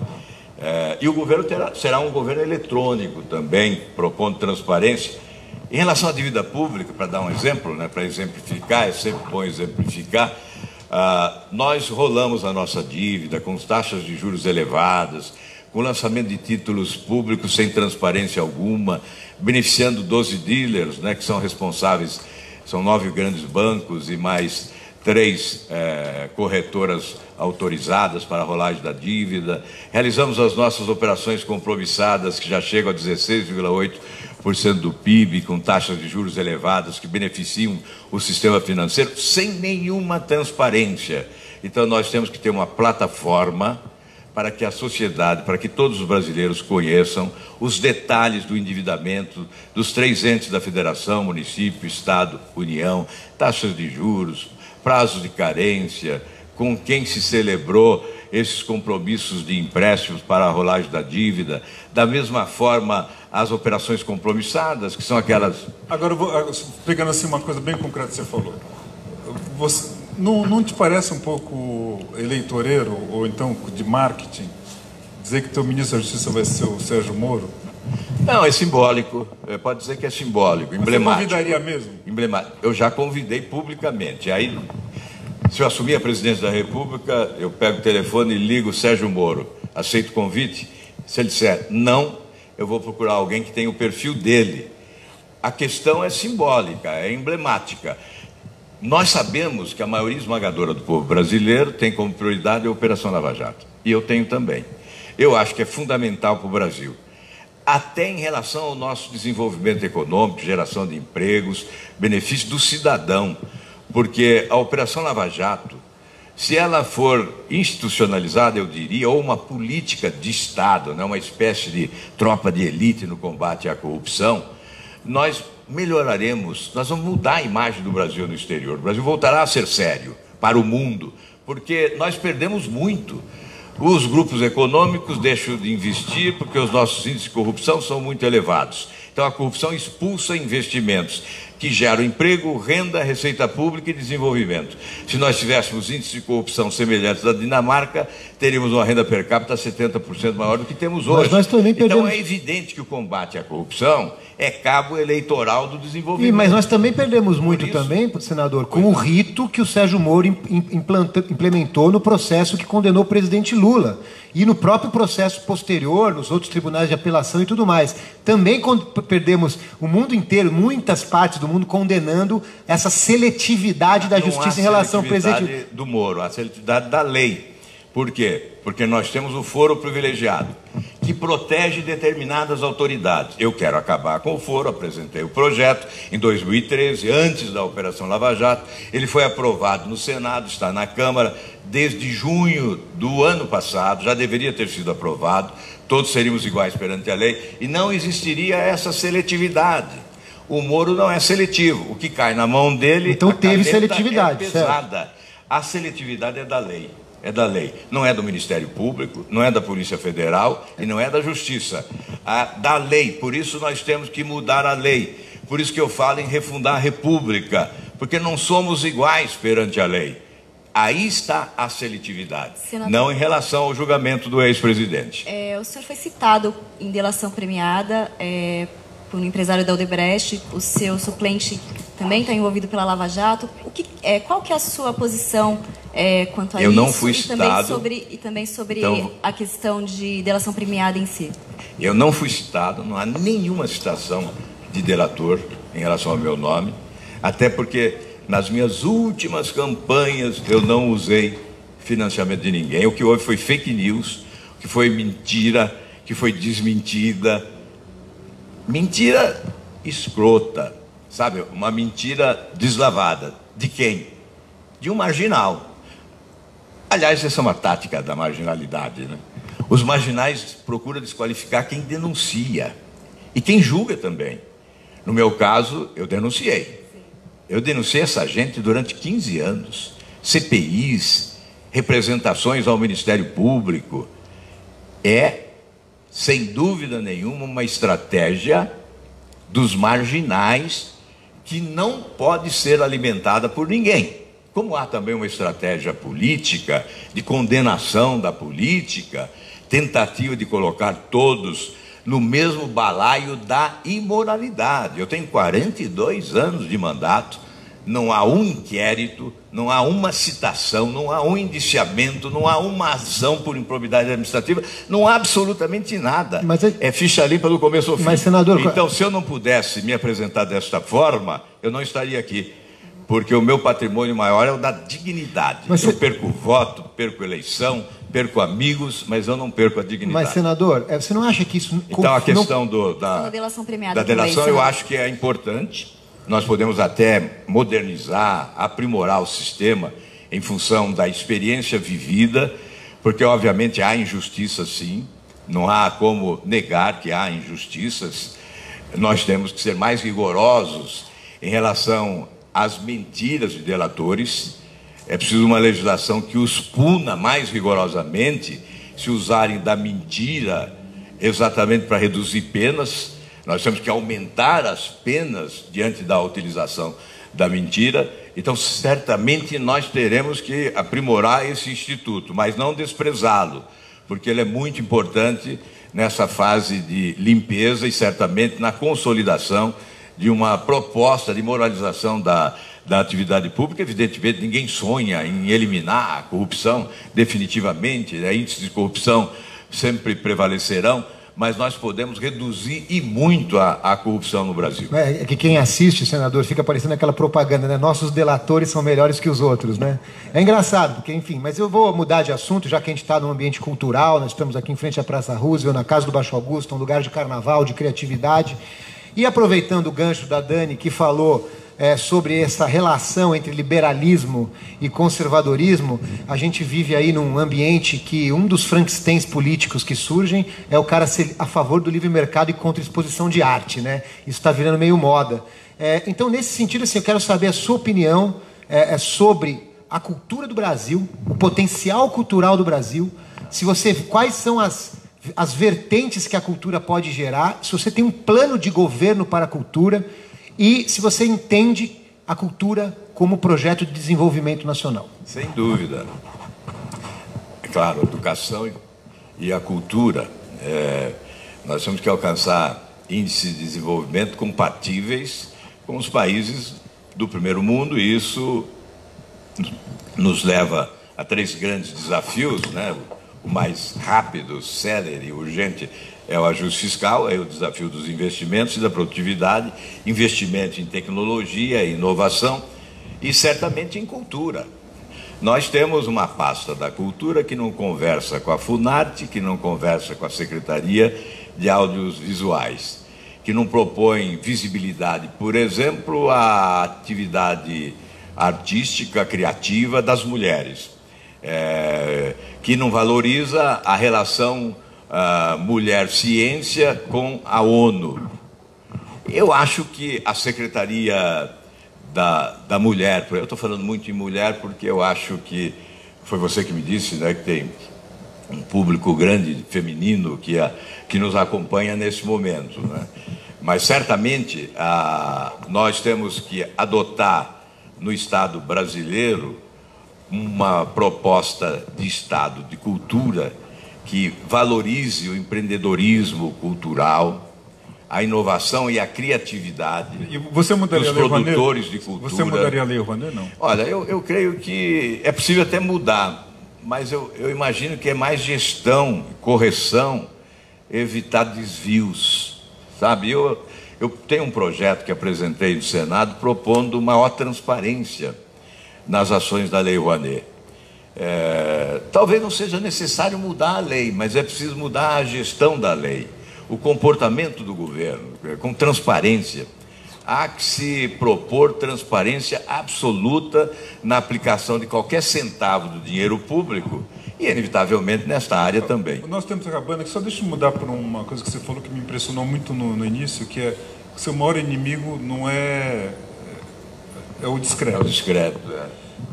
e o governo será um governo eletrônico também, propondo transparência. Em relação à dívida pública, para dar um exemplo, né, para exemplificar, é sempre bom exemplificar, nós rolamos a nossa dívida com taxas de juros elevadas, com o lançamento de títulos públicos sem transparência alguma, beneficiando 12 dealers, né, que são responsáveis, são 9 grandes bancos e mais 3 corretoras autorizadas para a rolagem da dívida. Realizamos as nossas operações compromissadas, que já chegam a 16,8% do PIB, com taxas de juros elevadas que beneficiam o sistema financeiro, sem nenhuma transparência. Então, nós temos que ter uma plataforma para que a sociedade, para que todos os brasileiros conheçam os detalhes do endividamento dos 3 entes da Federação, município, Estado, União, taxas de juros, prazos de carência, com quem se celebrou esses compromissos de empréstimos para a rolagem da dívida, da mesma forma as operações compromissadas, que são aquelas... Agora, pegando assim uma coisa bem concreta que você falou, não te parece um pouco eleitoreiro, ou então de marketing, dizer que teu ministro da Justiça vai ser o Sérgio Moro? Não, é simbólico, pode dizer que é simbólico, emblemático. Você convidaria mesmo? Emblemático. Eu já convidei publicamente. Aí, se eu assumir a presidência da República, eu pego o telefone e ligo Sérgio Moro. Aceito o convite? Se ele disser não, eu vou procurar alguém que tenha o perfil dele. A questão é simbólica, é emblemática. Nós sabemos que a maioria esmagadora do povo brasileiro tem como prioridade a Operação Lava Jato. E eu tenho também. Eu acho que é fundamental para o Brasil. Até em relação ao nosso desenvolvimento econômico, geração de empregos, benefício do cidadão. Porque a Operação Lava Jato, se ela for institucionalizada, eu diria, ou uma política de Estado, né, uma espécie de tropa de elite no combate à corrupção, nós melhoraremos, nós vamos mudar a imagem do Brasil no exterior. O Brasil voltará a ser sério para o mundo, porque nós perdemos muito. Os grupos econômicos deixam de investir porque os nossos índices de corrupção são muito elevados. Então a corrupção expulsa investimentos que geram emprego, renda, receita pública e desenvolvimento. Se nós tivéssemos índices de corrupção semelhantes da Dinamarca, teríamos uma renda per capita 70% maior do que temos hoje. Então é evidente que o combate à corrupção é cabo eleitoral do desenvolvimento. Mas nós também perdemos muito também, senador, com o rito que o Sérgio Moro implementou no processo que condenou o presidente Lula. E no próprio processo posterior, nos outros tribunais de apelação e tudo mais. Também perdemos o mundo inteiro, muitas partes do mundo condenando essa seletividade da justiça em relação ao presidente. A seletividade do Moro, a seletividade da lei. Por quê? Porque nós temos o foro privilegiado, que protege determinadas autoridades. Eu quero acabar com o foro, apresentei o projeto em 2013, antes da Operação Lava Jato. Ele foi aprovado no Senado, está na Câmara desde junho do ano passado, já deveria ter sido aprovado, todos seríamos iguais perante a lei, e não existiria essa seletividade. O Moro não é seletivo, o que cai na mão dele... Então teve seletividade, é pesada. Certo. A seletividade é da lei. É da lei, não é do Ministério Público, não é da Polícia Federal e não é da Justiça. Da lei, por isso nós temos que mudar a lei. Por isso que eu falo em refundar a República, porque não somos iguais perante a lei. Aí está a seletividade, senador, não em relação ao julgamento do ex-presidente. O senhor foi citado em delação premiada por um empresário da Odebrecht, o seu suplente também está envolvido pela Lava Jato. Qual que é a sua posição quanto a isso? Eu não fui citado. E também sobre então, a questão de delação premiada em si. Eu não fui citado, não há nenhuma citação de delator em relação ao meu nome, até porque nas minhas últimas campanhas eu não usei financiamento de ninguém. O que houve foi fake news, o que foi mentira, que foi desmentida. Mentira escrota, sabe? Uma mentira deslavada. De quem? De um marginal. Aliás, essa é uma tática da marginalidade, né? Os marginais procuram desqualificar quem denuncia e quem julga também. No meu caso, eu denunciei. Eu denunciei essa gente durante 15 anos. CPIs, representações ao Ministério Público. É, sem dúvida nenhuma, uma estratégia dos marginais, que não pode ser alimentada por ninguém. Como há também uma estratégia política de condenação da política, tentativa de colocar todos no mesmo balaio da imoralidade. Eu tenho 42 anos de mandato, não há um inquérito, não há uma citação, não há um indiciamento, não há uma ação por improbidade administrativa, não há absolutamente nada. É ficha limpa do começo ao fim. Mas, senador... Então, se eu não pudesse me apresentar desta forma, eu não estaria aqui. Porque o meu patrimônio maior é o da dignidade. Eu perco voto, perco eleição, perco amigos, mas eu não perco a dignidade. Mas, senador, você não acha que isso... Então, a questão da delação eu acho que é importante. Nós podemos até modernizar, aprimorar o sistema em função da experiência vivida, porque, obviamente, há injustiças, sim. Não há como negar que há injustiças. Nós temos que ser mais rigorosos em relação às mentiras de delatores. É preciso uma legislação que os puna mais rigorosamente se usarem da mentira exatamente para reduzir penas. Nós temos que aumentar as penas diante da utilização da mentira. Então, certamente, nós teremos que aprimorar esse instituto, mas não desprezá-lo, porque ele é muito importante nessa fase de limpeza e, certamente, na consolidação de uma proposta de moralização da atividade pública. Evidentemente, ninguém sonha em eliminar a corrupção definitivamente, índices de corrupção sempre prevalecerão, mas nós podemos reduzir e muito a corrupção no Brasil. É que quem assiste, senador, fica parecendo aquela propaganda, né? Nossos delatores são melhores que os outros, né? É engraçado, porque, enfim, mas eu vou mudar de assunto, já que a gente está num ambiente cultural, nós estamos aqui em frente à Praça Roosevelt, na Casa do Baixo Augusto, um lugar de carnaval, de criatividade. E aproveitando o gancho da Dani, que falou sobre essa relação entre liberalismo e conservadorismo, a gente vive aí num ambiente que um dos Frankensteins políticos que surgem é o cara ser a favor do livre mercado e contra a exposição de arte, né? Isso está virando meio moda. Então, nesse sentido, assim, eu quero saber a sua opinião sobre a cultura do Brasil, o potencial cultural do Brasil, quais são as vertentes que a cultura pode gerar, se você tem um plano de governo para a cultura e se você entende a cultura como projeto de desenvolvimento nacional. Sem dúvida. É claro, a educação e a cultura. Nós temos que alcançar índices de desenvolvimento compatíveis com os países do primeiro mundo, e isso nos leva a 3 grandes desafios, né? O mais rápido, célere, urgente é o ajuste fiscal, é o desafio dos investimentos e da produtividade, investimento em tecnologia, inovação e certamente em cultura. Nós temos uma pasta da cultura que não conversa com a Funarte, que não conversa com a Secretaria de Audiovisuais, que não propõe visibilidade, por exemplo, à atividade artística, criativa das mulheres, que não valoriza a relação mulher-ciência com a ONU. Eu acho que a Secretaria da Mulher, eu estou falando muito em mulher porque eu acho que foi você que me disse, né, que tem um público grande feminino que nos acompanha nesse momento, né? Mas certamente nós temos que adotar no Estado brasileiro uma proposta de Estado de cultura que valorize o empreendedorismo cultural, a inovação e a criatividade dos produtores de cultura. Você mudaria a Lei Rouanet, não? Olha, eu creio que é possível até mudar, mas eu imagino que é mais gestão, correção, evitar desvios, sabe? Eu tenho um projeto que apresentei no Senado propondo maior transparência nas ações da Lei Rouanet. Talvez não seja necessário mudar a lei, mas é preciso mudar a gestão da lei, o comportamento do governo, com transparência. Há que se propor transparência absoluta na aplicação de qualquer centavo do dinheiro público e, inevitavelmente, nesta área também. Nós temos acabando aqui, só deixa eu mudar por uma coisa que você falou que me impressionou muito no início, que é que o seu maior inimigo não é o descrédito. É o descrédito,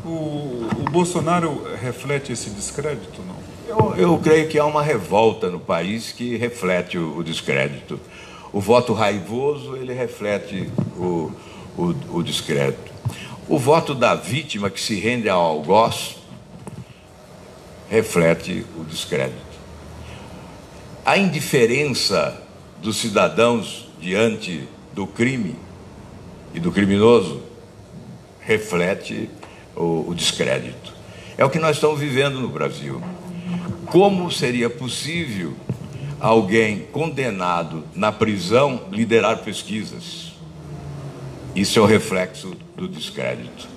O Bolsonaro reflete esse descrédito, não? Eu creio que há uma revolta no país que reflete o descrédito. O voto raivoso, ele reflete o descrédito. O voto da vítima que se rende ao algoz reflete o descrédito. A indiferença dos cidadãos diante do crime e do criminoso reflete o descrédito. É o que nós estamos vivendo no Brasil. Como seria possível alguém condenado na prisão liderar pesquisas? Isso é o reflexo do descrédito.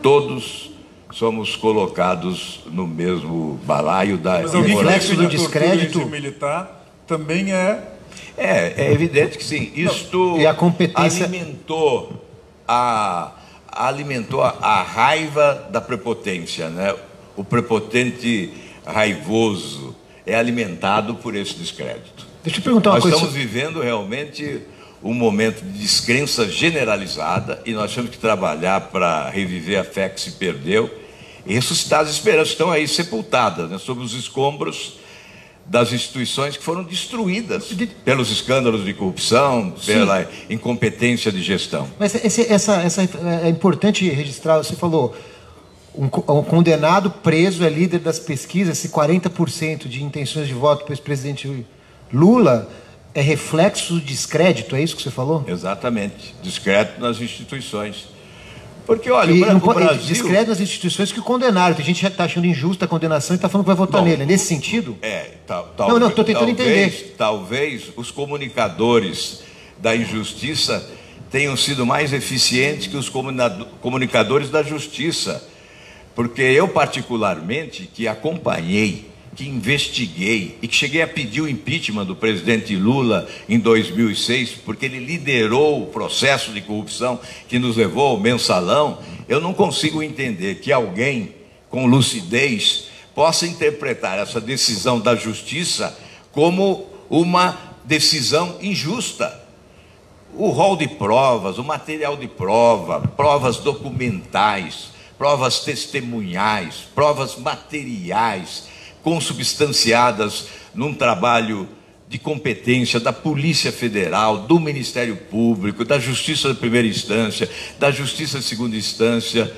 Todos somos colocados no mesmo balaio da Mas alguém que reflexo do defende a tortura em descrédito regime militar também é... É evidente que sim. Isto e a competência... alimentou a raiva da prepotência, né? O prepotente raivoso é alimentado por esse descrédito. Deixa eu perguntar uma Nós coisa. estamos vivendo realmente um momento de descrença generalizada e nós temos que trabalhar para reviver a fé que se perdeu e ressuscitar as esperanças que estão aí sepultadas, né, sob os escombros das instituições que foram destruídas pelos escândalos de corrupção, pela incompetência de gestão. Mas é importante registrar, você falou, um condenado preso é líder das pesquisas, esse 40% de intenções de voto para o ex-presidente Lula é reflexo do descrédito, é isso que você falou? Exatamente, descrédito nas instituições. Porque, olha, o Brasil... Descrédito nas instituições que condenaram. Tem gente que está achando injusta a condenação e está falando que vai votar nele. É nesse sentido? Não, estou tentando entender. Talvez os comunicadores da injustiça tenham sido mais eficientes que os comunicadores da justiça. Porque eu, particularmente, que acompanhei, que investiguei e que cheguei a pedir o impeachment do presidente Lula em 2006, porque ele liderou o processo de corrupção que nos levou ao mensalão, eu não consigo entender que alguém com lucidez possa interpretar essa decisão da justiça como uma decisão injusta. O rol de provas, o material de prova, provas documentais, provas testemunhais, provas materiais, consubstanciadas num trabalho de competência da Polícia Federal, do Ministério Público, da Justiça de Primeira Instância, da Justiça de Segunda Instância,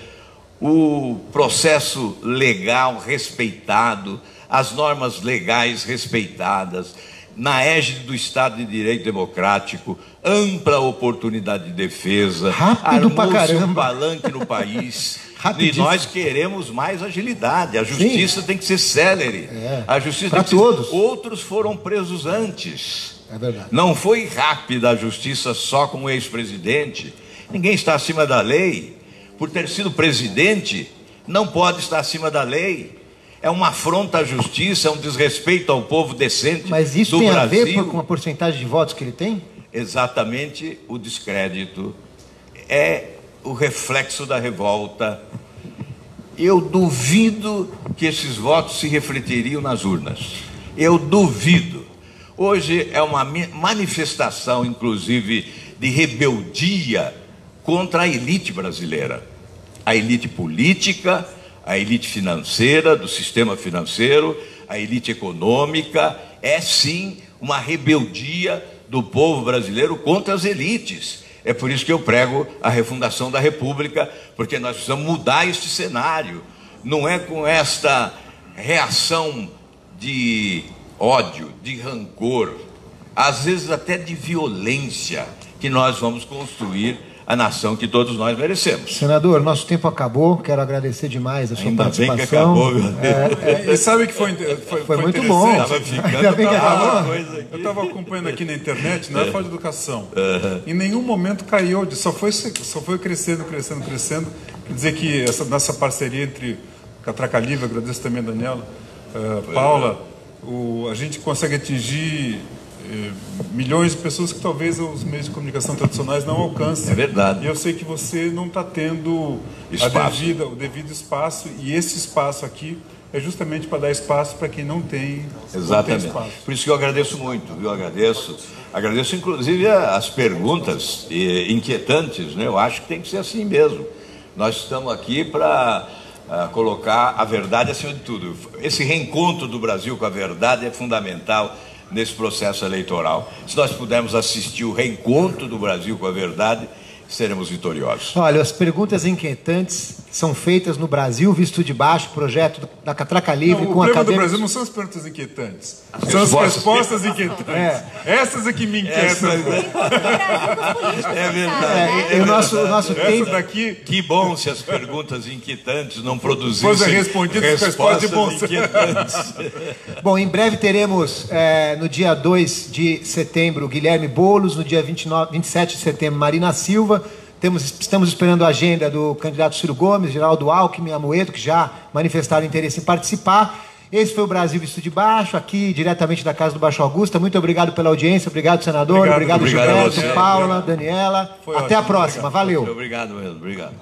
o processo legal respeitado, as normas legais respeitadas, na égide do Estado de Direito Democrático, ampla oportunidade de defesa, rápido pra caramba, um palanque no país. E nós queremos mais agilidade. A justiça tem que ser célere. A justiça para todos. Outros foram presos antes. É verdade. Não foi rápida a justiça só com o ex-presidente. Ninguém está acima da lei. Por ter sido presidente, não pode estar acima da lei. É uma afronta à justiça, é um desrespeito ao povo decente do Brasil. Mas isso tem a ver com a porcentagem de votos que ele tem? Exatamente, o descrédito é o reflexo da revolta. Eu duvido que esses votos se refletiriam nas urnas. Eu duvido. Hoje é uma manifestação, inclusive, de rebeldia contra a elite brasileira. A elite política, a elite financeira, do sistema financeiro, a elite econômica. É sim uma rebeldia do povo brasileiro contra as elites. É por isso que eu prego a refundação da República, porque nós precisamos mudar este cenário. Não é com esta reação de ódio, de rancor, às vezes até de violência, que nós vamos construir a nação que todos nós merecemos. Senador, nosso tempo acabou, quero agradecer demais a sua Ainda participação. bem que acabou, meu Deus. E sabe que foi muito bom. Ainda bem que acabou. Eu estava acompanhando aqui na internet, não é falta de educação. Em nenhum momento caiu, só foi crescendo. Quer dizer que nessa parceria entre Catraca Livre, agradeço também a Daniela, Paula, a gente consegue atingir milhões de pessoas que talvez os meios de comunicação tradicionais não alcancem. É verdade. E eu sei que você não está tendo o devido espaço, e esse espaço aqui é justamente para dar espaço para quem não tem, Exatamente. espaço. Por isso que eu agradeço muito, eu agradeço inclusive as perguntas inquietantes, né? Eu acho que tem que ser assim mesmo. Nós estamos aqui para colocar a verdade acima de tudo. Esse reencontro do Brasil com a verdade é fundamental nesse processo eleitoral. Se nós pudermos assistir o reencontro do Brasil com a verdade, seremos vitoriosos. Olha, as perguntas inquietantes são feitas no Brasil, visto de baixo, projeto da Catraca Livre, não, com o problema acadêmicos... do Brasil não são as perguntas inquietantes, são as respostas inquietantes. Essas é que me inquietam. É verdade. O nosso tempo... daqui... Que bom se as perguntas inquietantes não produzissem respondidas com respostas de bom inquietantes. Bom, em breve teremos, no dia 2 de setembro, Guilherme Boulos, no dia 27 de setembro, Marina Silva. Estamos esperando a agenda do candidato Ciro Gomes, Geraldo Alckmin, Amoedo, que já manifestaram interesse em participar. Esse foi o Brasil Visto de Baixo, aqui diretamente da Casa do Baixo Augusta. Muito obrigado pela audiência, obrigado, senador, obrigado Gilberto, Paula, Daniela. Até a próxima, valeu. Obrigado mesmo, obrigado.